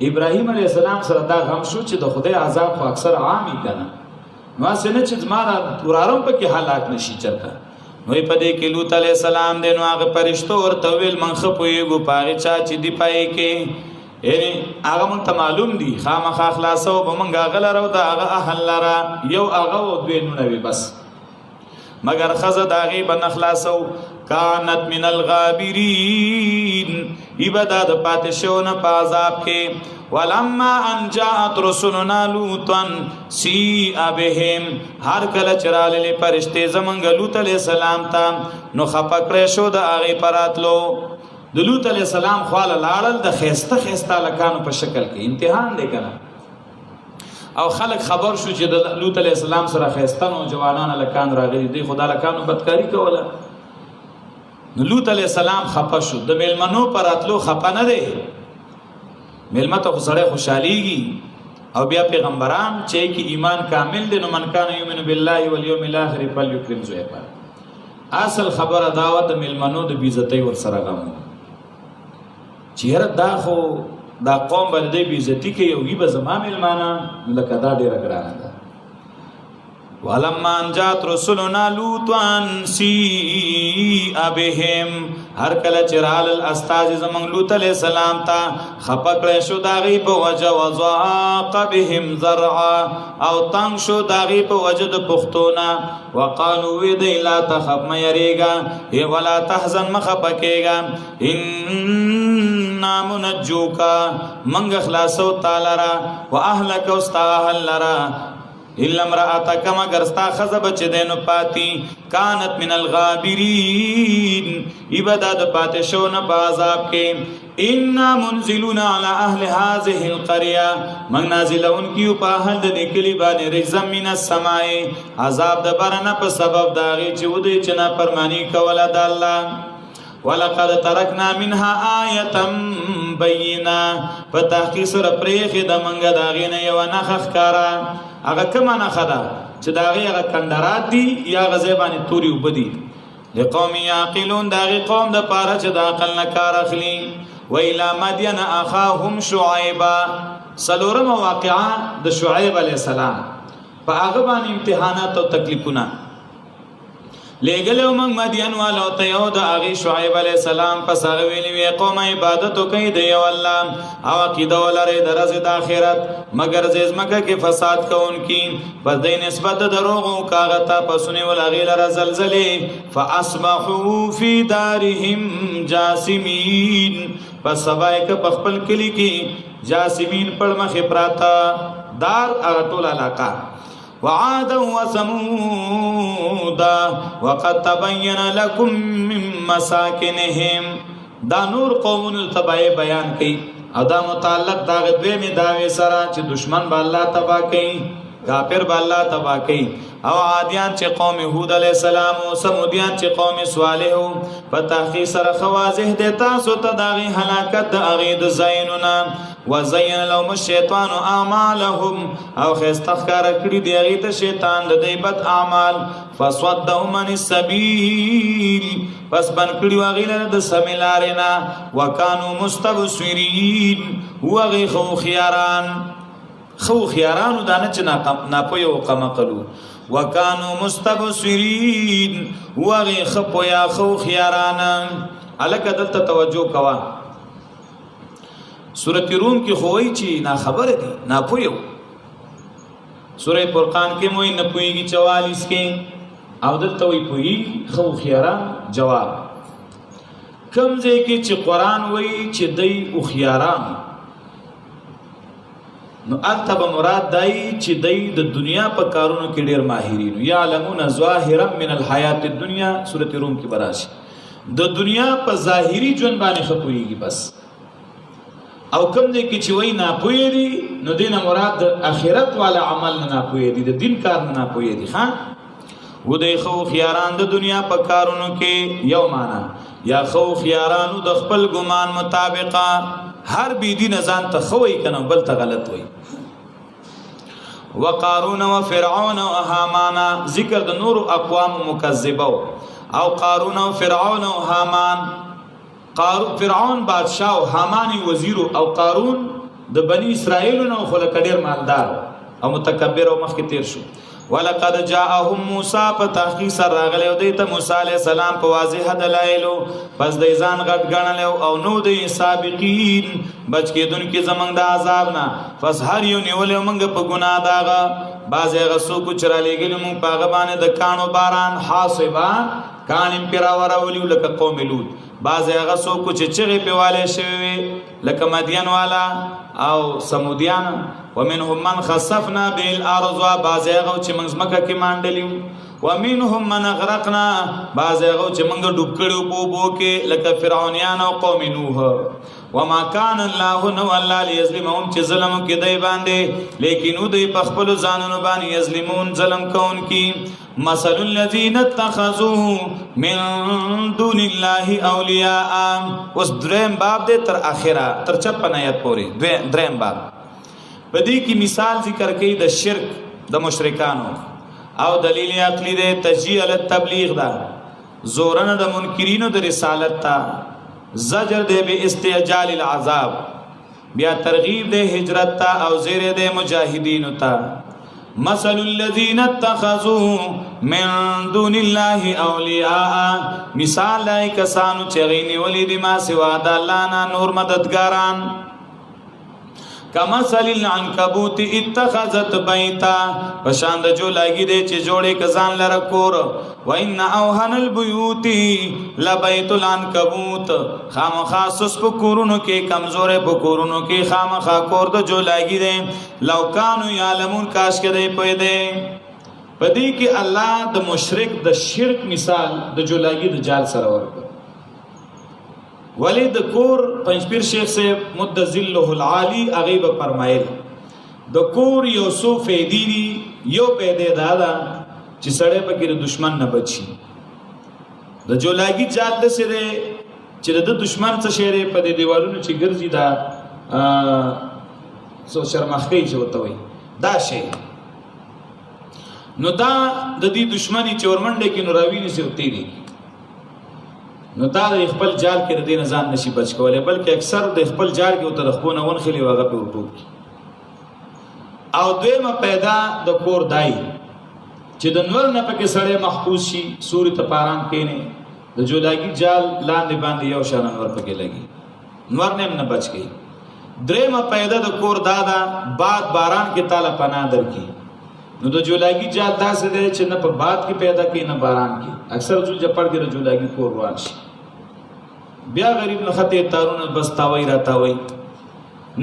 ابراهيم عليه السلام سره دا غم شو چې د خدای عذاب خو اکثر عامي کنه نو څنګه چې زماره ورارم په کې هلاک نشي چرته نو په دې کې لوط عليه السلام د نو هغه پرشتو ورته ویل منخه پويګو پاره چا چې دی پای کې یعنی هغه مونږ ته معلوم دي خامخا خلاصو به مونږ غلرو دا هغه اهل لرا یو هغه او دوی نو نوي بس مگر خزه داغي بن خلاصو کانت من الغابرین ایبدا د پاتشون په عذاب کې ولما ان جاءت رسلنا لوطا سیء بهم هر کله چرالې فرشته زمونږ لوط علیہ السلام ته نو خپکړې شو د هغه پراتلو د لوط علیہ السلام خواله لاړل د خيسته لکانو په شکل کې امتحان دی کنه او خلق خبر شو چې د لوط علیہ السلام سره خيستانو جوانان لکان راغلي دي خدا لکانو بدکاری کوله نو لوط علیہ السلام خپه شو د میلمنو پر اتلو خپه نه دی میلمه ته سره خوشاليږي او بیا پیغمبران چې کی ایمان کامل دي نو من کان یؤمن بالله والیوم الاخر فلیکرم ضیفا اصل خبره دعوت د میلمنو د بیزتی ور سره غم چیرې دا خو دا قوم باندې بیزتی کې یو غیب زما میلمانه لکه دا ډیره ګرانه ده ولما انجات رسولنا لوطا سیء بهم هر کله چرال الاستاذ زمون لوط علیہ السلام تا خپکړې شو داغي په وجه وضاق بهم زرعا او تنگ شو داغي په وجه د پختونا وقالو وی دی لا تخف مېریګا ای ولا تحزن مخپکېګا ان منجوکا منغ خلاصو تعالی را واهلک واستاهل لرا الا امراتک مگر استا خزب چ دینو پاتی کانت من الغابرین ابدا د پاتشو نه بازاب کې ان منزلون علی اهل هذه القريه من نازلون کیو په اهل د کلی باندې رزم من السماء عذاب د برنه په سبب داغي چې ودی چې نه پرمانی کوله د الله ولقد ترکنا منها آیه بینه په تحقیق سره پرېخه د منګه داغینه یو نه خخکارا هغه کما نه خدا چې داغه هغه کندرات دي یا غزبانی توري وبدي لقوم یعقلون داغه قوم د پاره چې د عقل نه کار اخلي و الى مدین اخاهم شعیبا سلورم واقعا د شعیب علی السلام په هغه باندې امتحانات او تکلیفونه لګلو موږ مدین والو ته یو د هغه شعیب علی السلام پس هغه ویلی وی قوم عبادت کوي د یو الله او عقیده ولري درزه د اخرت مگر زمکه کې فساد کوونکی پس د نسبت دروغ او کاغتا پسونه ول غیل زلزله فاصبحوا فی دارهم جاسمین پس سبای ک خپل کلی کې جاسمین پړ مخه پراتا دار اغټول علاقہ وعادا وثمودا وقد تبين لكم من مساكنهم دا نور قومون تبعی بیان کئی او دا متعلق دا غدوی میں داوی سرا چی دشمن با اللہ تبا کئی کافر با اللہ تبا کئی او عادیان چی قوم هود علیہ السلام و سمودیان چی قوم صالح فتحقی سر خوازح دیتا سو تداغی حلاکت دا اغید زینونا وزین لهم الشیطان اعمالهم او خستخکار کړي دی غیت شیطان د دیبت اعمال فصدهم عن السبیل پس بن کړي واغیل د سمیلارینا وکانو مستبصرین وغی خو خیاران دانه چې ناپوی او قمقلو وکانو مستبصرین وغی خپو یا خو خیاران الک دلته توجه کوا سورۃ روم کې خوای چی نا خبر دي نا پویو سورۃ فرقان کې موي نه پویږي 44 کې او دلته وی پوی خو خياران جواب کوم ځای کې چې قران وای چې دای او خياران نو التب مراد دای چې دای د دنیا په کارونو کې ډیر ماهرین یعلمون ظاهرا من الحیات الدنیا سورۃ روم کې براشي د دنیا په ظاهری ژوند باندې خپويږي بس او کوم دې کې چې وای نه پوي دي نو دینه مراد د آخرت والا عمل نه پوي دي د دین کار نه پوي دي ها و دې خو خياران د دنیا په کارونو کې یو معنا یا خو خيارانو د خپل ګمان مطابقه هر بی دین ځان ته خوې کنه بل ته غلط وای وقارون وفرعون وهامان ذکر د نور اقوام مکذبه او قارون او فرعون او هامان فرعون بادشاہ او هامان وزیر او قارون د بنی اسرائیل نو خلک ډیر مالدار او متکبر او مخکې تیر شو ولقد جاءهم موسی فتحقیق سره راغلی او دیت موسی علی السلام په واضح دلایل پس د ځان غټ غنل او نو د سابقین بچ کېدون کې زمنګ د عذاب نه پس هر یو نیول موږ په ګناه داغه باز هغه سو کو چر لګل موږ په غبانه د کانو باران حاصبا کان پیرا وراولی لکه قوم لوط باز هغه سو کو چې چغې پیواله شوی لکه مدین والا او سمودیان ومنهم من خسفنا بالارض باز هغه چې موږ مکه کې مانډلیو ومنهم من غرقنا باز هغه چې موږ ډوب کړو په بو کې لکه فرعونیان او قوم نوح وما كان الله نو الله ليظلمهم چې ظلم کې دی باندې لیکن دوی په خپل ځانونو باندې یظلمون ظلم کون کی مثل الذين اتخذوا من دون الله اولیاء اوس دریم باب دې تر اخره تر 56 آیت پورې دریم باب بدی کی مثال ذکر کړي د شرک د مشرکانو او دلیل عقلی دې تشجیع التبلیغ دا زورن د منکرینو د رسالت تا زجر دے بے استعجال العذاب بیا ترغیب دے ہجرت تا او زیر دے مجاہدین تا مثل الذین اتخذوا من دون اللہ اولیاء مثال لائے کسانو چغینی ولی دی ما سوا دا اللہ نا نور مددگاران کمثل العنکبوت اتخذت بیتا پشاند جو لگی دے چی جوڑے کزان لرکور وَإِنَّ أَوْهَنَ الْبُيُوتِ لَبَيْتُ الْعَنْكَبُوتِ خامخا سس پکورونو کے کمزور پکورونو کے خامخا کورد جو لگی دے لو کانو یعلمون کاش کے دے پوئے دے پدی کہ اللہ د مشرک د شرک مثال د جو لگی د جال سرور کر ولی د کور پنځپیر شیخ سے مدذله العالی غیب فرمایل د کور یو سو فیدی یو پیدا دادا چې سړی پکې د دشمن نه بچي د جولاګي جال د سره چې د دشمن څخه شهره په دې دیوالونو چې ګرځي دا سو شرمخکې چې وته وي دا شی نو دا د دې دشمنی چې ورمنډه کې نو راویني سي وتی دي نو دا د خپل جال کې د دې نظام نشي بچ کولای بلکې اکثر د خپل جال کې او تخپونه ون خلی واغه په ورټو او دویمه پیدا د کور دای چې د نور نه پکې سړی محفوظ شي سوري ته پاران کینې د جولاګي جال لاندې باندې یو شان نور پکې لګي نور نه بچ کی درېمه پیدا د کور دادا باد باران کې تعالی پناه درکې نو د جولاګي جال داسې دی چې نه په باد کې پیدا کی نه باران کې اکثر ځل جپړ کې د جولاګي کور روان شي بیا غریب نه خطه تارونه بس تاوي راتاوي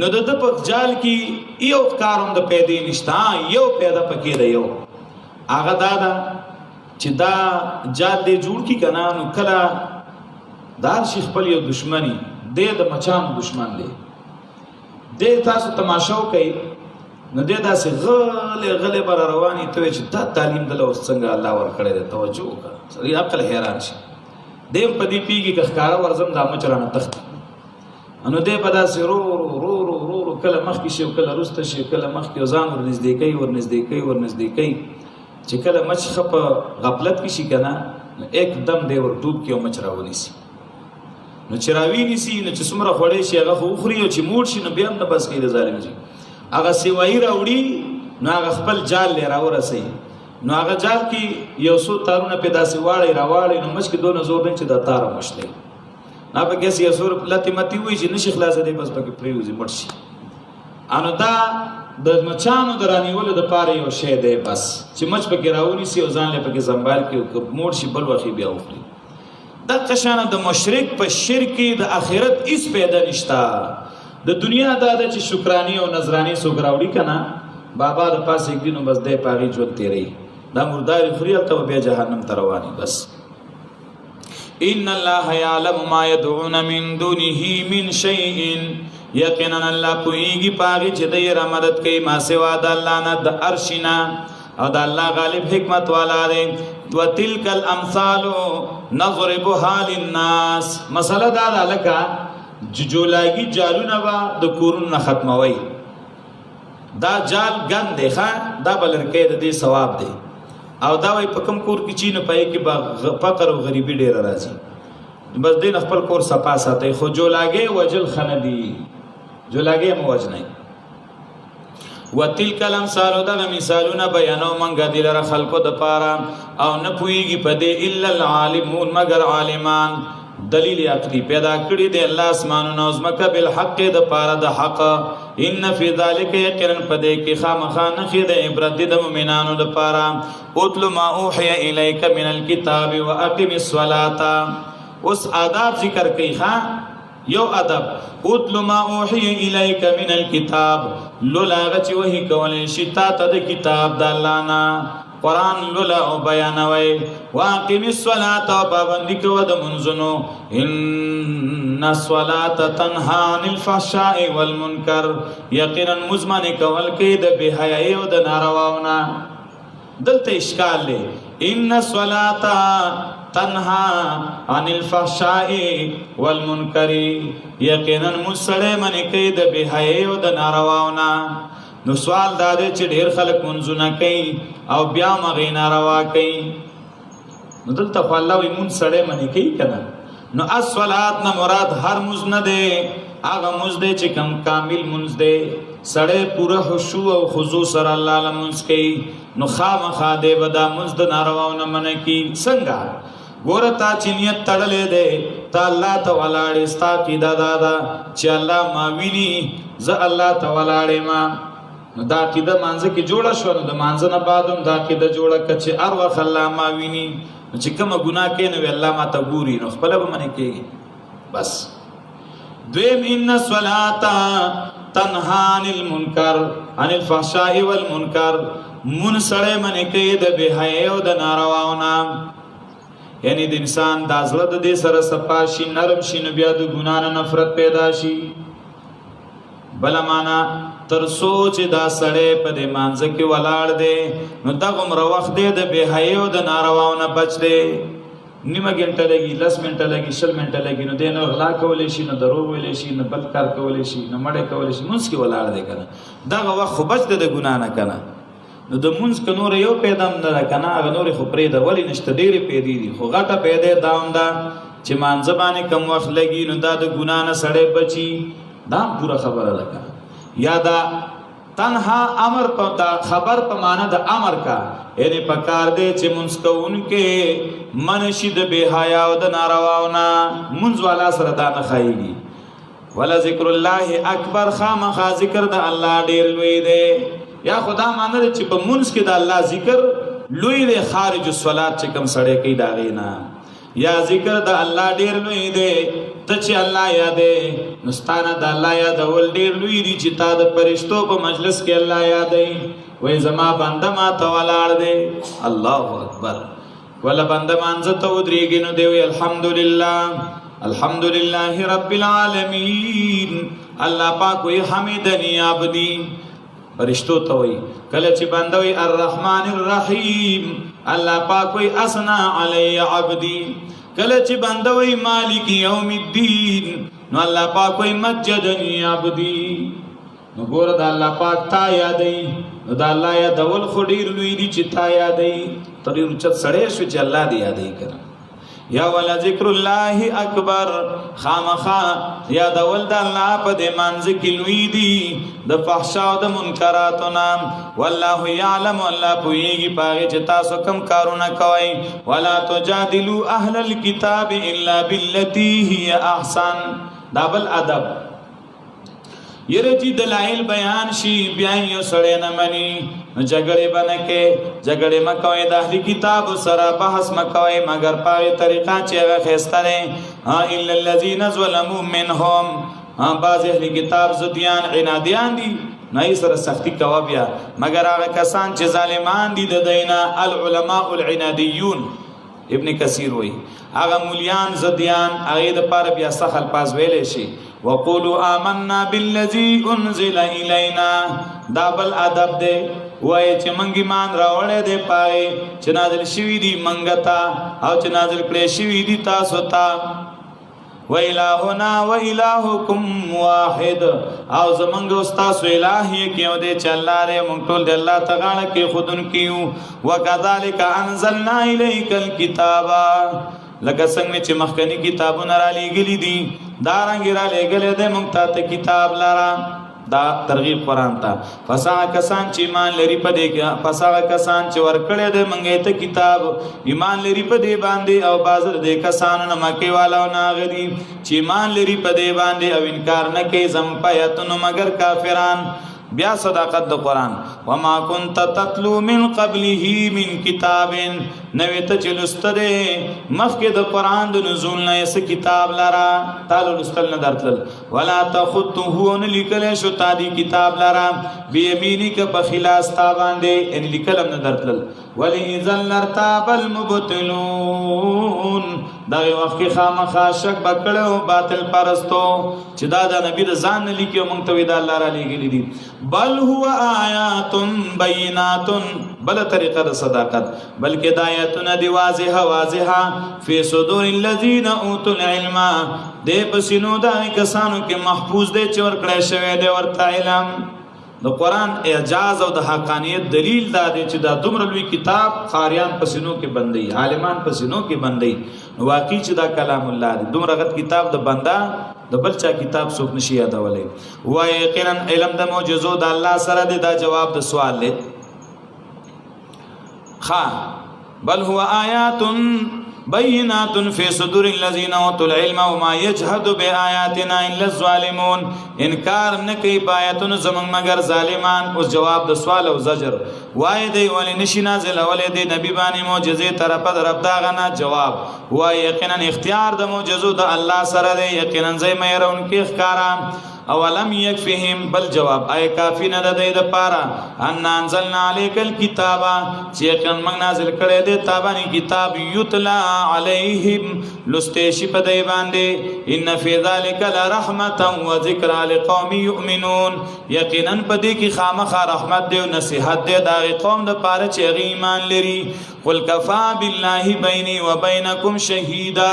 نو د په جال کې یو کاروم د پیدا نشتا یو پیدا پکې دی یو هغه دادا چې دا جال دې جوړ کی کنه نو کله دار شیخ خپل یو دشمنی دې د مچان دشمن دی دې تاسو تماشا کوي نو دې داسې غلې بر رواني ته چې دا تعلیم د لوس څنګه الله ور کړی دی توجه وکړه سړي عقل حیران شي دې په دې پیږي که ښکارا ورزم د مچرانه تخت انو دې په داسې رو کله مخ کې شي کله رسته شي کله مخ کې ځان ور نږدې کوي چې کله مچ خپ غفلت کې شي کنه एकदम دی ور ډوب کې او مچ راونی سي نو چراوی نسی نو چې څومره خړې شي هغه خوخري او چې موړ شي نو بیا هم د بس کې ظالم شي هغه سیوای راوړي نو هغه خپل جال لرا ورسي نو هغه جال کې یو څو تارونه پیدا سي راواړي نو مچ کې دوه زور نه چې د تار مشلې نه په کې سي زور لتی متي وي چې نشي خلاص دی بس پکې پریوزي مرشي انو دا د مچانو درانیولو د پاره یو شی دی بس چې مچ پکې راونی سي او ځان له پکې زنبال کې موړ شي بل وخت بیا وخري دا قشانه د مشرک په شرک د اخرت اس پیدا نشتا د دنیا دا د چې شکرانی او نظرانی سوګراوړي کنه بابا د پاس یک دینو بس د پاغي ژوند تیری دا مردار خریل ته بیا جهنم ته رواني بس. ان الله يعلم ما يدعون من دونه من شيء یقینا الله کویږي پاغي چې د یې مدد کوي ما سوا د الله نه د عرشنا او د الله غالب حکمت والا دی. وتلك الامثال نضربها للناس مساله دا لکه جولاګي جالونه با د کورونو نه ختموي دا جال ګن دی ښا دا بلرکې د دې ثواب دی او دا وای په کوم کور کې چینه پای کې فقر او غریبي ډیر راځي بس دین خپل کور صفا ساتي خو جولاګي وجل خندي جولاګي مو وجنای. وتلک الامثال دا مثالونه بیانو منګه دلره خلقو د پاره او نه پويږي پدې الا العالمون مگر عالمان. دلیل عقلی پیدا کړی دی الله اسمانونو زمکه بالحق د پاره د حق. ان فی ذلک یقینا پدې کې خامخانه خې د عبرت د مؤمنانو د پاره. اتل ما اوحی الیک من الكتاب واقم الصلاة. اوس آداب ذکر کوي ها یو ادب اتل ما اوحی الیک من الكتاب لولاغه چې وਹੀ کولې شتا ته د کتاب د الله نه قرآن لولا او بیانوي. واقم الصلاة پابندی کو د منځونو ان الصلاة تنها عن الفحشاء والمنکر یقینا مزمن کول کې د بهایي او د نارواونه. دلته اشکال دی ان الصلاة تنها عن الفحشاء والمنکر یقینا مسړې منی کې د بهایي او د نارواونه. نو سوال دا دی چې ډیر خلک منځونه کوي او بیا مغې ناروا کوي نو دلته خو الله وي مونږ سړی منې کوي کنه نو الصلات نه مراد هر مونځ نه دی هغه مونځ دی چې کم کامل مونځ دی سړی پوره خشوع او خضوع سره الله لمونځ کوي نو خامخا دی به دا مونځ د نارواو نه منع کوي. څنګه ګوره تا چې نیت تړلی دی تا الله ته ولاړې ستا عقیده دا ده چې الله ما ویني زه الله ته ولاړې ما نو دا عقیده مانځه کې جوړه شو نو د مانځه نه بعد هم دا عقیده جوړه کړه چې هر وخت الله ما ویني نو چې کومه ګناه کوي نو الله ما ته ګوري نو خپله به منې کېږي بس. دویم ان الصلاة تنها عن المنکر عن الفحشاء والمنکر مون سړی منې کوي د بېحیایۍ او د نارواو نه یعنی د انسان دا زړه د دې سره صفا شي نرم شي نو بیا د ګناه نه نفرت پیدا شي. بله معنا تر سوچ دا سړی په دې مانځه کې ولاړ دی نو دغومره وخت دی د بېحیایۍ او د نارواو نه بچ دی. نیمه ګنټه لګي 10 منټه لګي 20 منټه لګي نو دی نه غلا کولی شي نه دروغ ویلی شي نه بل کار کولی شي نه مړی کولی شي مونځ کې ولاړ دی که نه دغه وخت خو بچ دی د ګناه نه که نه نو د مونځ که نوره یو پیدا هم نه ده که نه هغه نورې خو پرېږده ولې نشته ډېرې پیدې دي خو غټه پیدا دا هم ده چې مانځه باندې کم وخت لګي نو دا د ګناه نه سړی بچي دا هم پوره خبره ده که یا دا تنها امر په دا خبر په معنا د امر کا یعنی پکار دی چې مونږ کوونکې منشي د بېحیا او د نارواو نه مونځ والا سره دا نه ښایي ولا ذکر الله اکبر خامخا ذکر د الله ډېر لوی دی یا خدا مانه چې په مونځ کې د الله ذکر لوی دی خارج الصلات چې کوم سړی کوي د هغې نه یا ذکر د الله ډېر لوی دی ته چې الله یادې نو ستا نه د الله یادول ډېر لوی دي چې تا د فرشتو په مجلس کې الله یادوي وایي زما بنده ما ته ولاړ دی الله اکبر ولا بنده مانځه ته ودرېږي نو دی وایي الحمدلله رب العالمین الله پاک وایي حمیدنی عبدی فرشتو ته وایي کله چې بنده وایي الرحمن الرحیم الله پاک وایي اثنا علی عبدی کله چې بنده وایي مالک یوم الدین نو الله پاک وایي مجدنی عبدی نو ګوره د الله پاک تا یادوي نو د الله یادول خو ډېر لوی دي چې تا یادوي ته ډېر اوچت سړی شو چې الله دې یادوي که نه یا ولا ذکر الله اکبر خامخا یادول د الله په دې مانځه کې لوی دي د فحشا او د منکراتو نه والله یعلم الله پوهیږي په هغې چې تاسو کوم کارونه کوئ ولا تجادلوا اهل الکتاب الا بالتي هي احسن دا بل ادب یره چې دلایل بیان شي بیا یو سړی نه مني نو جګړې به نه کې جګړې مه کوئ د اهلي کتابو سره بحث مه کوئ مګر په هغې طریقه چې هغه ښایسته دی الا الذین ظلموا منهم بعض اهل کتاب زدیان عنادیان دي نه سره سختی کوا بیا مگر هغه کسان چې ظالمان دي د دینا العلماء العنادیون ابن کثیر وی هغه مولیان زدیان هغه د پاره بیا سخل پاس ویلې شي وقولوا آمنا بالذي انزل الينا دا بل ادب دی وای چې منګی مان راوړې دی پای چې نازل شوی دی منګتا او چې نازل کړي شوی دی تاسو ته وإلهنا وإلهكم واحد او زمنګ استاسو الہی کیو دے چلا رے مونږ ټول د الله تعالی کې خودن کیو وکذالک انزلنا الیک الكتاب لکه څنګه چې مخکنی کتابونه را لېګلې دي دارنګ را لېګلې دي مونږ ته کتاب لرا دا ترغیب قرآن ته فسا کسان چې ایمان لري په دې کې فسا کسان چې ورکړې دې منګې ته کتاب ایمان لري په دې باندې او بازر دې کسان نه مکه والا او ناغدي چې ایمان لري په دې باندې او انکار نه کوي زم پیاتن مگر کافران بیا صداقت د قرآن وما كنت تتلو من قبله من کتاب نوې ته چلوستره مخکې د قرآن د نزول نه یې کتاب لرا تعالو لستل نه درتل ولا تخطه ان لیکل شو تا دی کتاب لرا بيمينك بخلاص تا باندې ان لیکل نه درتل ولئذا لرتاب المبطلون دا وخت خامخا شک بکړو باطل پرستو چې دا د نبی د ځان نه لیکي مونږ ته ودا الله را لېګلې دي بل هو آیات بینات بل طریقه د صداقت بلکې د آیاتونه دی واضحه فی صدور الذین اوتوا العلم دې پسینو دا کسانو کې محفوظ دي چې ورکړی شوی دی ورته علم د قرآن اعجاز او د حقانیت دلیل دا دی چې دا دومره لوی کتاب قاریان پسینو کې بندي عالمان پسینو کې بندي واقعي چې دا کلام الله دی دومره غت کتاب د بندا د بلچا کتاب څوک نشي یادولای وای یقینا علم د معجزو د الله سره دی دا جواب د سوال دی بل هو آیات بینات فی صدور الذین اوتوا العلم وما یجحد بآیاتنا الا الظالمون انکار نکي بآیاتونو زمون مگر ظالمان اوس جواب د سوال او زجر وای دی ولې نشي نازل ولې دی نبی باندې معجزې طرف درب دا غنا جواب وای یقینا اختیار د معجزو د الله سره دی یقینا زې مې رون کې ښکارا اولم یکفهم بل جواب آیا کافی نه د دې لپاره ان انزلنا الیک الکتاب چې یقینا موږ نازل کړی دی تابانی کتاب یتلا علیهم لستیشی په دی باندې ان فی ذلک لرحمتا وذکر لقوم یؤمنون یقینا په دې کې خامخا رحمت دی او نصیحت دی دا قوم د پاره چې ایمان لري قل کفا بالله بیني وبینکم شهیدا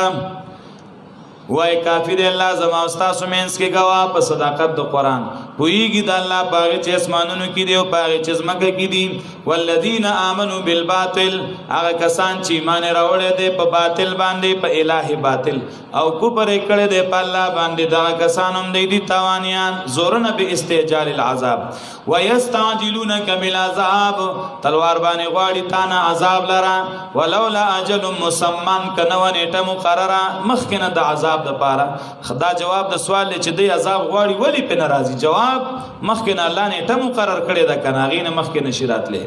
وای کافی دی الله زما استاد سمینس کې گواه په صداقت د قران پویږي د الله پاغه چې اسمانونو کې دی او پاغه چې زمکه کې دی والذین آمنوا بالباطل هغه کسان چې ایمان راوړل دي په باطل باندې په الٰه باطل او کوپر کړه دي په الله باندې دا کسان هم دي تاوانیان زورن به استعجال العذاب ويستعجلونك بالعذاب تلوار باندې غواړي تانا عذاب لرا ولولا اجل مسمى کنه ونیټه مقرره مخکنه د عذاب د پاره خدا جواب د سوال چې د عذاب غواړي ولی په ناراضي جواب مخکنه الله نیټه مقرر کړی د کناغینه مخکنه شرات له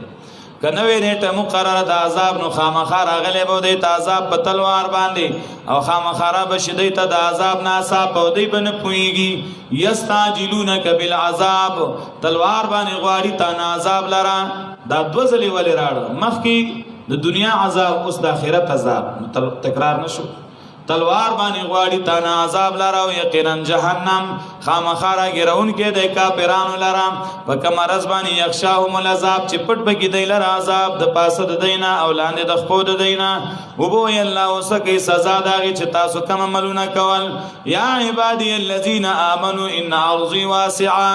کنه وی نیټه مقرره د عذاب نو خامخا راغلی به د عذاب په تلوار باندې او خامخا را بشدی ته د عذاب ناسا په دی بن پویږي یستعجلونک بالعذاب تلوار باندې غواړي تا نه عذاب لرا دا دوزلی ولی راړ مخکی د دنیا عذاب اوس د آخرت عذاب تکرار نشو تلوار باندې غواړي تا نه عذاب لرا او یقینا جهنم خامخا را ګرون کې د کافرانو لرا په کمرز باندې یخشاهم العذاب چې پټ بګی دی لرا عذاب د پاسه د دینا او لاندې د خپو د دینا وبو الله وسکه سزا داږي چې تاسو کوم عملونه کول یا عبادی الذین آمنوا ان ارضی واسعه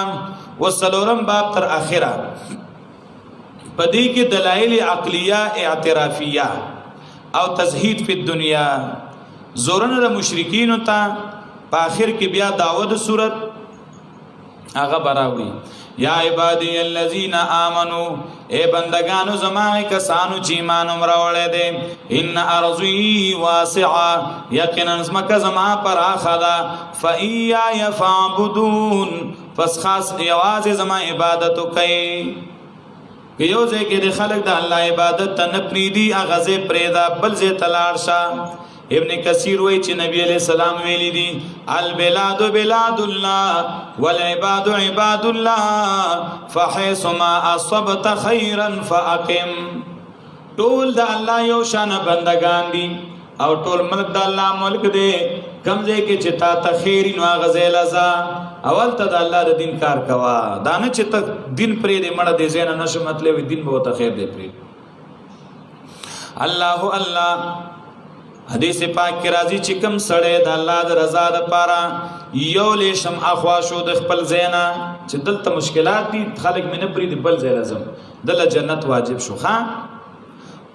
وسلورم باب تر اخره پدې کې دلایل عقلیه اعترافیه او تزهید فی الدنیا زورن د مشرکین ته په اخر کې بیا دعوت صورت هغه براوي یا عبادی الذین آمنو اے بندگانو زمانه کسانو چې ایمان امراوړې دي ان ارضی واسعه یقینا زمکه زما پر اخلا فایا یفعبدون پس خاص یوازې زما عبادت کوي که یو ځای کې د خلک د الله عبادت ته نه پریدي هغه ځای پریدا بل ځای تلاړ شه ابن کثیر وی چې نبی علیہ السلام ویلی دي البلاد بلاد الله والعباد عباد الله فحيث ما اصبت خيرا فاقم. ټول د الله یو شان بندگان دي او ټول ملک د الله ملک دی. کمزې کې چې تا ته خیر نو غزل ازا اول ته د الله د دین کار کوا. دا نه چې ته دین پرې دې مړه دې زین نشه مطلب دین به ته خیر دې پرې. الله الله حدیث پاک کې راځي چې کوم سړی د الله د رضا لپاره یو لیشم اخوا شو د خپل زینا چې دلته مشکلات دي خلک مینه پرې دې بل ځای لازم دل جنت واجب شو. ها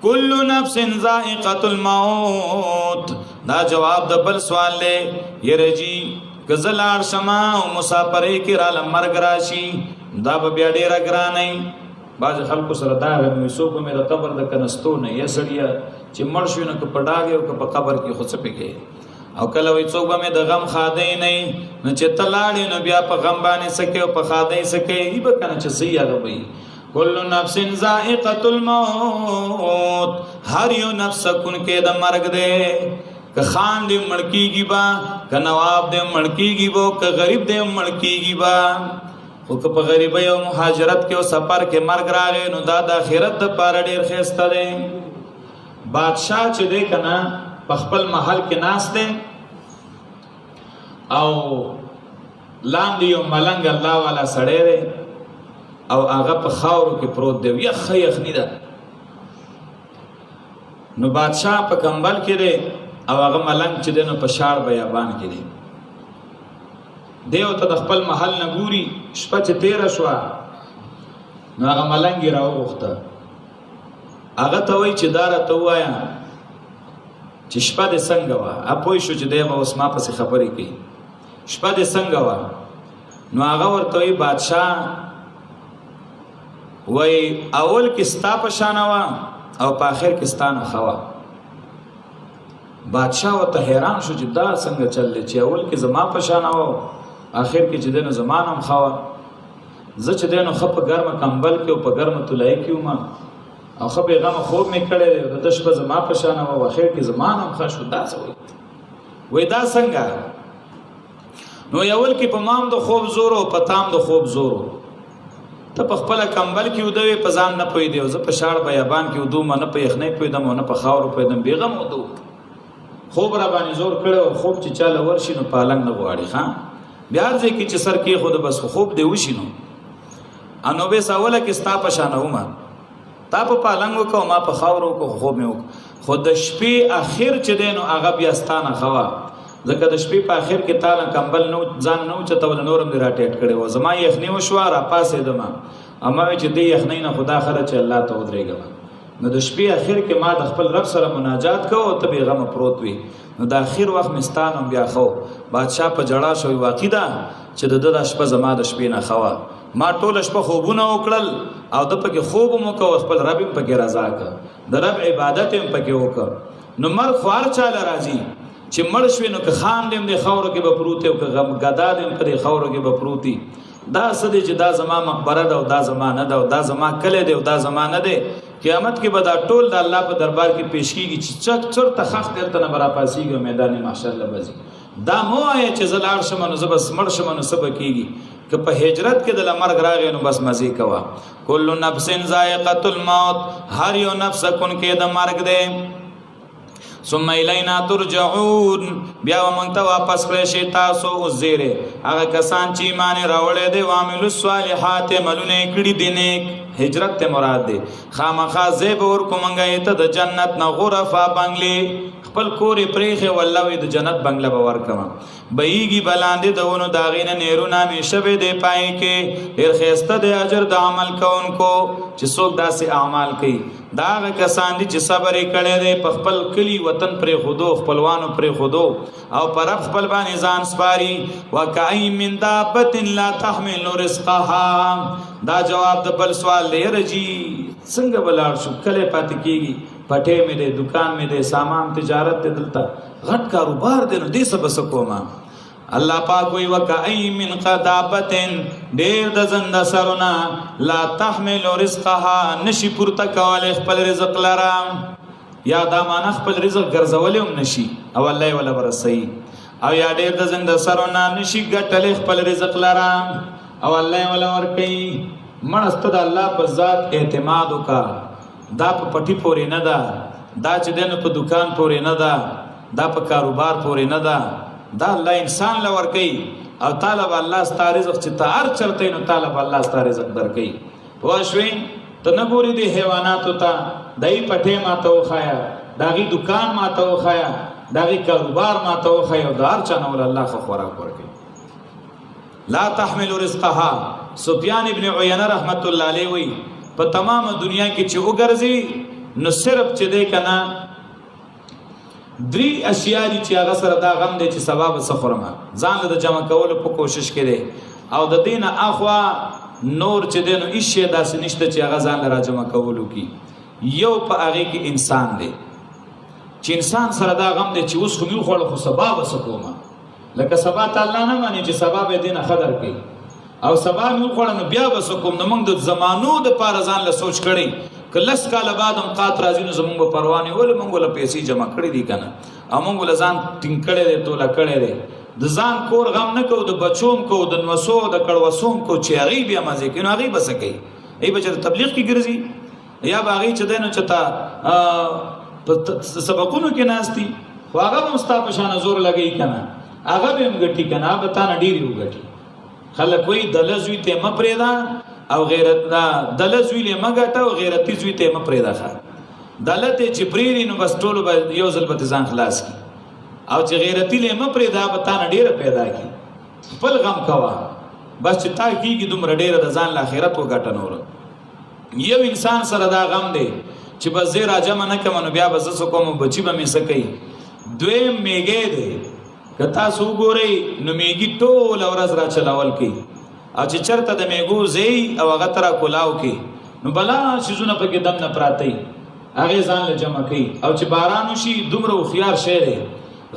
کل نفس ذائقة الموت دا جواب د بل سوال لے یرجی گزلار شما و مسافرے کی را لمرگ راشی دا بیا ډیر ګرانای. باز خلکو سره دا میسو کو مې د قبر د کنستو نه یې سړیا چې مړ شو نه په ډاګه او په قبر کې خو څه پکې او کله وې څوک به مې د غم خادې نه نه چې تلاړې نو بیا په غم باندې سکه او په خادې سکه ای به کنه چې سیا غوي. کل نفس ذائقة الموت ہر یو نفس کن کے دا مرگ دے. کہ خان دے مڑکی گی با کہ نواب دے مڑکی گی با کہ غریب دے مڑکی گی با. او کہ پا غریبی و مہاجرت کے و سفر کے مرگ راگے نو دا دا خیرت دا پارا دیر خیستا دے. بادشاہ چے دے کنا پخپل محل کے ناس دے او لان دیو ملنگ اللہ والا سڑے دے او هغه په خاورو کې پروت دی یخ یخنی ده. نو بادشاہ په کمبل کې دی او هغه ملنګ چې دی نو په شاړ بیابان کې دی. دیو ته د خپل محل نه ګوري شپه چې تیره شوه نو هغه ملنګ یې راوغوښته. هغه ته وایي چې دا راته ووایه چې شپه دې څنګه وه. پوه شو چې دی به اوس ما پسې خبرې کوي شپه دې څنګه وه. نو هغه ورته وایي بادشاہ وای اول کې ستا په شان وا او په اخر کې ستا نه خوا. بادشاہ وته حیران شو چې دا څنګه چللی چې اول کې زما په شان وا اخر کې چې دنه زمان هم خوا. زه چې دنه خپ ګرم کمبل کې او په ګرم تلای کې ما او خپ غم خوب مې کړی د شپه زما په شان وا اخر کې زمان هم خوا شو. دا څه وای دا څنګه نو اول کې په مام د خوب زور او په تام د خوب زور ته په خپل کمبل کې ودوي په ځان نه پوي دی. زه په شاړ بیابان کې ودو ما نه په یخنۍ پویدم او نه په خاورو پویدم بیغم ودو. خوب را باندې زور کړو خوب چې چاله ورشي نو پالنګ نه غواړي. ها بیا ځکه کې چې سر کې خود بس خوب دی وشي نو انو به ساوله کې ستا په شان ومه تا په پالنګ کو ما په خاورو کو خوب مې وک. خود د شپې اخر چې دینو هغه بیا ستانه خوا ځکه د شپې په اخر کې تاله کمبل نو ځان نو چې تول نورم دی راټیټ کړي و زما یخنی وشو را پاسې دما اما چې دی یخنی نه خدا خره چې الله ته ودرېګم. نو د شپې اخر کې ما د خپل رب سره مناجات کو او ته به غم پروت وي. نو د اخر وخت مستانم بیا خو بادشاہ په جړا شوی واقع ده چې د شپه زما د شپې نه خوا ما ټول شپه خوبونه وکړل او د پکې خوب مو کو خپل رب پکې رضا کړ د رب عبادت پکې وکړ. نو مر خوار چاله راځي چې مړ شوی نو که خان دیم د خاورو کې به پروت او که غدا دیم په خاورو کې به پروتي. دا سدي چې دا زما مقبره ده او دا زما نه ده او دا زما کله ده او دا زما نه ده. قیامت کې به دا ټول د الله په دربار کې پیش کیږي چې چک چرته خخ درته نه برا پاسيږي میدان محشر لبزي. دا مو آیا چې زلار شمه نو زبس مړ شمه نو سبا کیږي که په هجرت کې د لمر راغی نو بس مزي کوا. کل نفس ذائقة الموت هر یو نفس کن کې د مرګ ده. ثم الینا ترجعون بیا ومنګ ته واپس کړئ شي تاسو زیره هغه کسان چې ایمان راوړل دي وامل الصالحات عملونه کړي دي نیک. هجرت ته مراد دي خامخا زیب ور کومنګ ته د جنت نه غرفه بنگلي خپل کورې پریخه والله د جنت بنگله باور کما بېږي بلاندې دونو داغینه نیرونه همیشه به دی پای کې ډیر خسته د اجر د عمل کوونکو چې څوک داسې اعمال کوي. دا کسان دي چې صبر کړي دي په خپل کلی وطن پر خودو خپلوانو پر خودو او پر خپل باندې ځان سپاري. وکای من دابت لا تحمل رزقها دا جواب د بل سوال دی رجی څنګه بلار شو کله پات کیږي پټه مې دې دکان مې دې سامان تجارت دې دلته غټ کاروبار دې نو دې سب سکوما. الله پاک وی وکای من قدابتن ډیر د زند سرونه لا تحمل رزقها نشي پورته کول خپل رزق لرا یا دا معنی خپل رزق ګرځولې هم نشي او الله ولا برسي او یا ډېر د زنګ د سرونه نشي ګټلې خپل رزق لرا او الله ولا ورکي مړست د الله په ذات اعتماد وکا دا په پټي پورې نه ده دا چې دنه په دکان پورې نه ده دا په کاروبار پورې نه ده دا الله انسان لور کوي او طالب الله ستاره رزق چې تار چرته نو طالب الله ستاره رزق درکې واښوي ته نه ګوري دي حیواناتو ته دای پټه ماته وخایا داغي دکان ماته وخایا داغي کاروبار ماته وخایا دار چانه ول الله خو خوراک ورکي لا تحمل رزقها سفیان ابن عیینه رحمت الله علیه وی په تمام دنیا کې چې وګرځي نو صرف چې دی کنه درې اشیاء دي چې هغه سره دا غم دی چې سبب سخرمه ځان له جمع کولو په کوشش کړي او د دین اخوا نور چې دینو ایشه داسې نشته چې هغه ځان له جمع کولو کی یو په هغه کې انسان دی چې انسان سره دا غم دی چې اوس خو میو خور خو سبب سکوما لکه سبا تعالی نه مانی چې سبب دین خدر کوي او سبا میو خور نو بیا وسکوم نو موږ د زمانو د پاره ځان له سوچ کړي کلس کال بعد هم قات راځي نو زموږ پروانه ول موږ له پیسې جمع کړې دي کنه او موږ له ځان ټینګړې دي توله کړې دي د ځان کور غم نه کو د بچوم کو د نوسو د کړوسوم کو چې هغه بیا مزه کینو هغه بس کوي ای بچره تبلیغ کی ګرځي یا باغی چې دنه چتا سبقونو کې ناشتي خو هغه مستاپ شان زور لګی کنه هغه به مګټی کنه به تا نه ډیری وګټي خلک وای دلزوی ته مپریدا او غیرت دا دلزوی له مګټه او غیرتی زوی ته مپریدا ښه دلته چې پریری نو بس ټولو به یو ځل به ځان خلاص کی او چې غیرتی له مپریدا به تا نه ډیره پیدا کی خپل غم کوا بس چې تا کیږي دومره ډیره د ځان له آخرت وګټه نور یو انسان سره دا غم دی چې بس زه راجم نه کوم نو بیا بس زه کوم بچی به مې سکی دویم میګې دی کتا سو ګوري نو میګي ټول ورځ را چلاول کی او چې چرته د میګو زی او هغه ترا کولاو کی نو بلا شیزونه په کې دم نه پراتی هغه ځان له جمع کی او چې باران وشي دومره خيار شه دی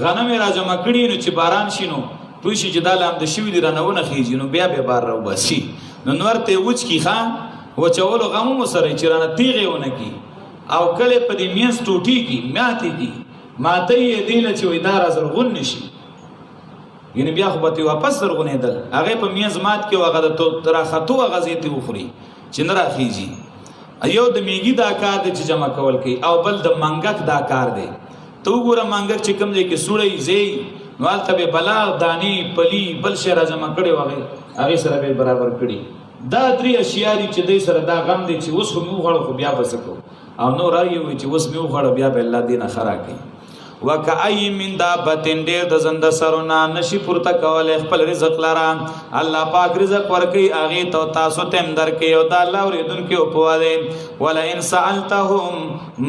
غنم را جمع کړي نو چې باران شینو پوه شي چې دالام د شوی دی رانونه خيږي نو بیا به بار راو باسي نو نورته وچ کی خان و چولو غمو مسره چې رانه تیغه ونه کی او کله په دې مینس ټوټي کی ماته کی ماته یې دی له چې وېدار زرغون نشي یعنی بیا خو به واپس زرغونې دل هغه په مینس مات کې وغه د تر خطو غزيتي وخوري چې نه راخیږي ایو د میګي دا کار د چې جمع کول کی او بل د منګک دا کار دی تو ګوره منګک چې کوم دی کې سوړی زی نوالته به بلا دانی پلی بل شي را جمع کړي وغه هغه سره به برابر کړي دا درې اشیاء دي چې دې سره دا غم دي چې اوس خو میو غړو خو بیا بسکو او نو رايوي چې اوس میو غړو بیا به الله دینه خرا کوي وکای من دابتن ډېر د زنده سرونه نشي پورته کول خپل رزق لرا الله پاک رزق ورکي اغه ته تاسو تم درکې او د الله اوریدونکو په واده ولا ان سالتهم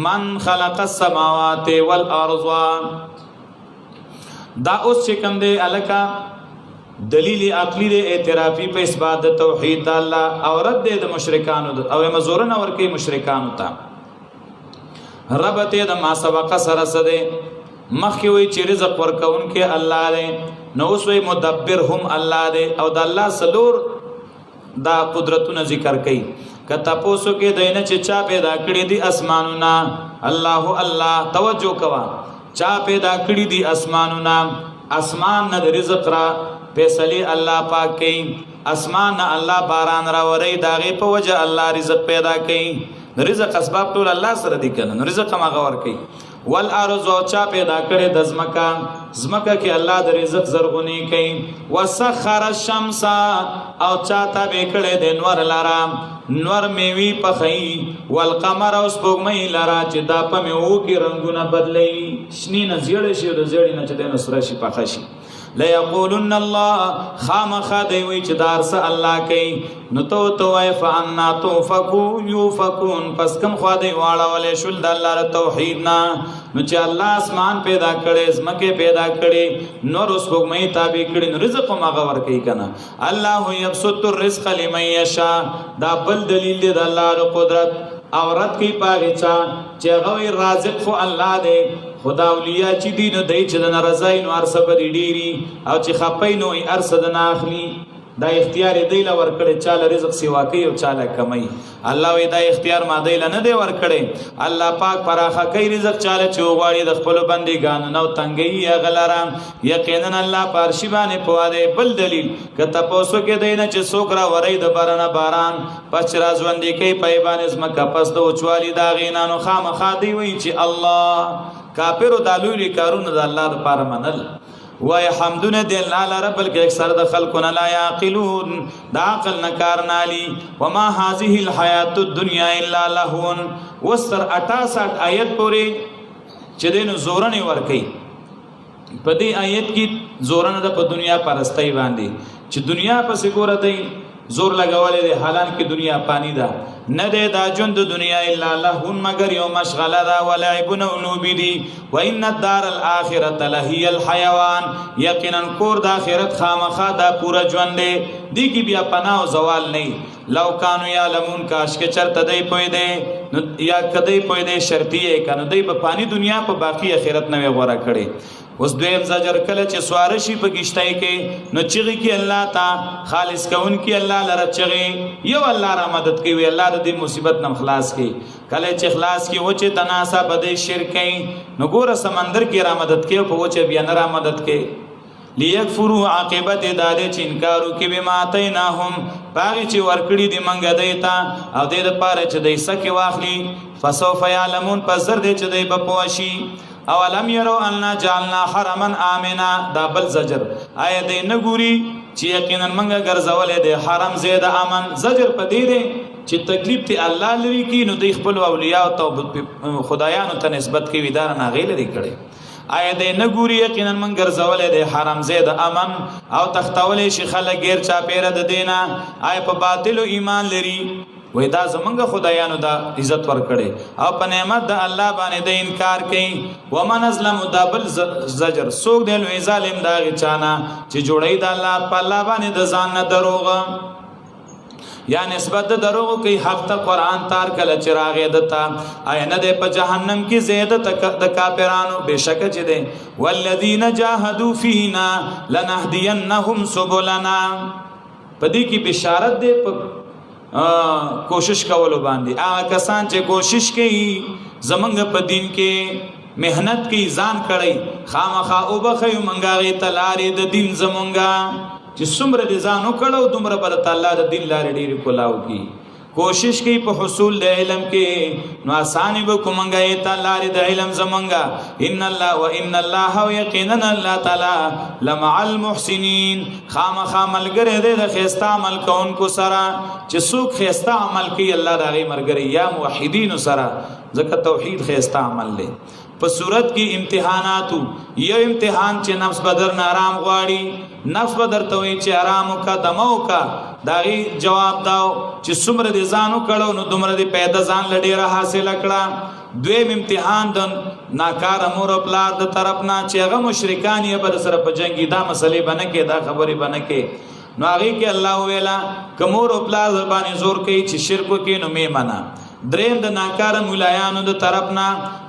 من خلق السماوات والارض دا اوس چې کوم دی الکا دلیل عقلی د اعترافي په اثبات د توحید الله او رد د مشرکانو او مزورن اور کې مشرکانو ته رب ته د ما سبق سره سده مخکې وي چې رزق ورکون کې الله دی نو اوس وي مدبر هم الله دی او د الله سلور دا قدرتونه ذکر کوي کته پوسو کې دینه چې چا پیدا کړی دي اسمانونه الله الله توجه کوا چا پیدا کړی دي اسمانونه اسمان نه رزق را فیصله الله پاک کوي اسمان نه الله باران را وری داغه په وجه الله رزق پیدا کوي رزق اسباب ټول الله سره دي کنه رزق ما غور کوي والارض چا پیدا کړي د زمکا زمکا کې الله د رزق زرغونی کوي وسخر الشمس او چا ته به کړي د نور لارا نور میوي پخې والقمر اوس پوغمې لارا چې دا په میو کې رنگونه بدلې شنی نه زیړ شي د زیړ نه چې د نصر شي پخې شي لا یقولن الله خامخ دی وی چې دارس الله کوي نو تو وای فانا توفقون یوفقون پس کم خو دی واړه ولې شول د الله توحید نه نو چې الله اسمان پیدا کړي زمکه پیدا کړي نور اوس کومې تابع کړي نو رزق ما غور کوي کنه الله یبسط الرزق لمن یشاء دا بل دلیل دی د الله قدرت او رد کی پاغه چا چې هغه رازق خو الله دی خدا اولیاء چې دین دای چې د نارضای نو ارسه بری ډیری او چې خپای نو ارسه د ناخلی دا اختیار دی له ورکړي چاله رزق سیوا کوي او چاله کمای الله وی دا اختیار ما دی له نه دی ورکړي الله پاک پراخه کوي رزق چاله چې وغواړي د خپل بندګانو نو تنګي غلرام یقینا الله پارشي باندې پواده بل دلیل که تاسو کې دینه چې څوک را ورای د باران باران پس را ژوند کوي پایبان اسمه پس د اوچوالي دا غینانو خامخا دی وی چې الله کافر او دالولی کارونه د الله لپاره منل وای حمدونه دی الله رب بلکې اکثر د خلقنا لا یعقلون دا عقل نکار نالی وما هذه الحیات الدنیا الا لهون وستر 68 آیت پورې چې دین زورن ورکی په دې آیت کې زورن د په دنیا پرستۍ باندې چې دنیا پسې ګوره دی زور لګولې دی حالانکه دنیا پانی ده نه دی دا ژوند د دنیا الا لهون مگر یو مشغله ده ولعبن ولوب دي وان الدار الاخره لهي الحيوان یقینا کور د اخرت خامخا دا پورا ژوند دی کی بیا پناه او زوال نه لو کانوا یعلمون کاش کې چرته دی پوی دی نو یا کدی پوی دی شرطیه کنه دی په پانی دنیا په باقی اخرت نه غوړه کړي اوس دویم زجر کله چې سوار شي په گشتای کې نو چغي کې الله تا خالص کون کې الله لره چغي یو الله را مدد کوي الله د دې مصیبت نم خلاص کوي کله چې خلاص کې و چې تناسا بده شرک نو ګوره سمندر کې را مدد کوي په و چې بیا نه را مدد کوي لیکفروا عاقبت داده چې انکارو کې به ماتیناهم باغی چې ورکړي دی منګه دیتا او دې د پاره چې دې سکه واخلي فسوف یعلمون پس زر دې چې دې بپوشي اولم يروا ان جعلنا حرما امنا دا بل زجر آیا دې نه ګوري چې یقینا منګه ګرځولې دې حرم زید امن زجر پدې دې چې تکلیف ته الله لري کې نو د خپل اولیاء او خدایانو ته نسبت کوي دار نه غیل لري کړي آیا دې نه ګوري یقینا من ګرځولې د حرام زید امن او تختولې شي خلک غیر چا پیره د دینا آیا په باطل او ایمان لري وې دا زمونږ خدایانو دا عزت ور کړي او په نعمت د الله باندې د انکار کوي ومن ظلم دا بل زجر سوق دی لوی ظالم دا چانا چې جوړي د الله په الله باندې د ځان نه دروغ یا نسبت دروغ کوي حق ته قران تار کله چراغ دتا آیا نه د په جهنم کې زیادت د کافرانو بشک چې دي والذین جاهدوا فینا لنهدینهم سبلنا پدې کې بشارت ده په کوشش کولو باندې هغه کسان چې کوشش کوي زمنګ په دین کې مهنت کوي ځان کړي خامخا او بخیو منګاغي تلارې د دین زمونږه چې څومره دي ځانو کړو دومره بل تعالی د دین لارې ډېری کولاو کی کوشش کوي په حصول د علم کې نو آسانی به کومنګای تعالی د علم زمونږه ان الله وان الله یقینا الله تعالی لمع المحسنین خامخا ملګری دی د خيستا عمل کوونکو سره چې څوک خيستا عمل کوي الله دغه مرګري یا موحدین سره ځکه توحید خيستا عمل دی په صورت کې امتحاناتو یو امتحان چې نفس بدر نه آرام غواړي نفس بدر ته وي چې آرام وکا دمو کا داغي جواب داو چې څومره دي ځانو کړو نو دومره دي پیدا ځان لډیره حاصل کړه دویم امتحان د ناکار امور پلار د طرف نه چې هغه مشرکان یې بر سره په جنگي دا مسلې بنه کې دا خبرې بنه کې نو هغه کې الله ویلا کومور پلار باندې زور کوي چې شرک کوي نو می منا دریم د ناکار مولایانو د طرف نه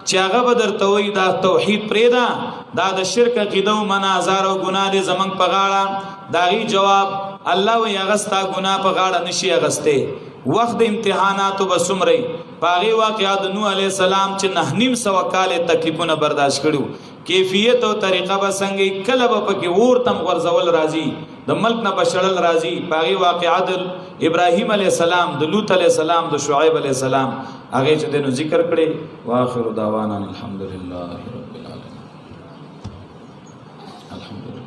چې هغه بدر توي دا توحید پریدا دا د شرک عقیده او منازار او ګناه دي زمنګ په غاړه داغي جواب الله وي غستا ګناه په غاړه نشي غسته وخت د امتحاناتو بسمري پاغي واقعات نوح عليه السلام چې نه نیم سو کال تکلیفونه برداشت کړو کیفیت او طریقه به څنګه کله به پکې ورتم غرزول راځي د ملک نه بشړل راځي پاغي واقعات ابراهيم عليه السلام د لوط عليه السلام د شعيب عليه السلام هغه چې دنو ذکر کړي واخر دعوانا الحمدلله رب العالمین الحمدلله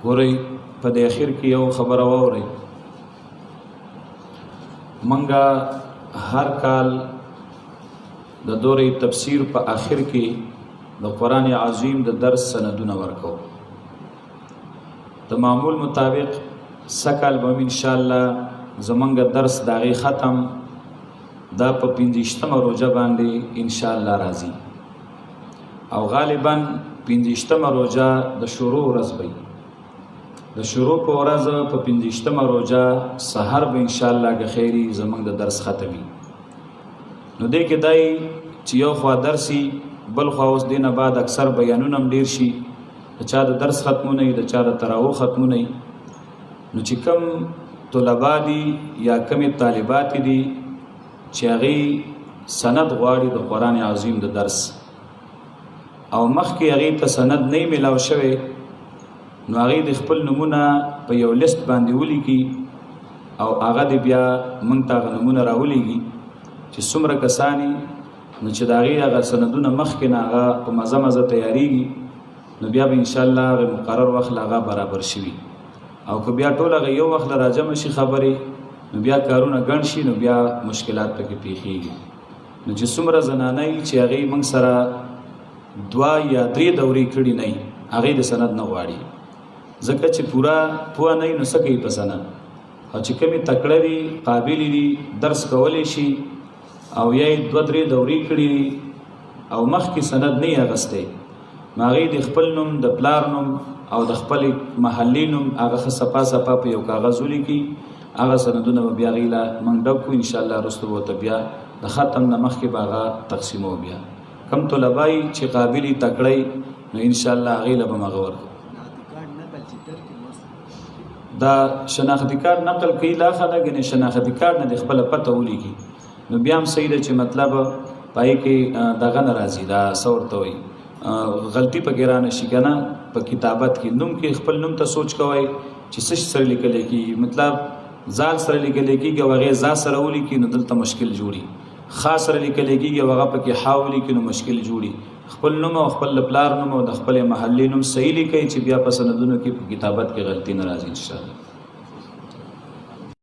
ګورئ په د اخر کې یو خبره واورئ منګه هر کال د دورې تفسیر په اخر کې د قرآن عظیم د درس سندونه ورکو د معمول مطابق سکل به ان شاء الله زمنګ درس داغي ختم دا په 15مه روزه باندې ان شاء الله راځي او غالبا 15مه روزه د شروع ورځ وي د شروع په ورځ په 15مه روزه سحر به ان شاء الله که خیری زمونږ د درس ختمي نو دې کې دای چې یو خوا درسي بل خوا اوس دینه بعد اکثر بیانونه هم ډیر شي د چا د درس ختمونه د چا د تراویح ختمونه نو چې کم طلبا دي یا کمی طالبات دي چې هغه سند غواړي د قران عظیم د درس او مخکې هغه ته سند نه ملاو شوی نو هغه د خپل نمونه په یو لیست باندې ولیکي او هغه د بیا مونږ ته نمونه راولېږي چې څومره کسانی نو چې دا هغه سندونه مخکې نه هغه په مزه تیاریږي نو بیا به ان شاء الله مقرر وخت هغه برابر شي او که بیا ټول هغه یو وخت راځم شي خبرې نو بیا کارونه ګڼ شي نو بیا مشکلات پکې پیښیږي نو چې څومره زنانه چې هغه موږ سره 2 یا 3 دورې کړي نه هغه د سند نه غواړي ځکه چې پورا پوه نه نو سکه په سند او چې کمی تکړه دي قابل دي درس کولای شي او یې 2-3 دورې کړي او مخکې سند نه اغسته ماغي د خپل نوم د پلار نوم او د خپل محلي نوم هغه صفه په یو کاغذ ولیکي هغه سندونه بیا غیلا موږ ډکو ان شاء الله رسو ته بیا د ختم نه مخکې باغه تقسیمو بیا کم طلبای چې قابلیت تکړی نو ان شاء الله غیلا به مغور دا شناختی کارت نقل کوي لا خلګنه شناختی کارت نه خپل پته ولیکي نو بیا هم صحیح ده چې مطلب پای کې دغه ناراضي دا صورت وي غلطی په ګرانه شي کنه په کتابت کې نوم کې خپل نوم ته سوچ کوی چې څه سره لیکل کی مطلب ځان سره لیکل کیږي وغه ځا سره ولیکي نو دلته مشکل جوړي خاص سره لیکل کیږي وغه په کې حاولي کې نو مشکل جوړي خپل نوم او خپل پلار نوم او د خپل محلي نوم صحیح لیکي چې بیا په سندونو کې په کتابت کې غلطي ناراضي ان شاء الله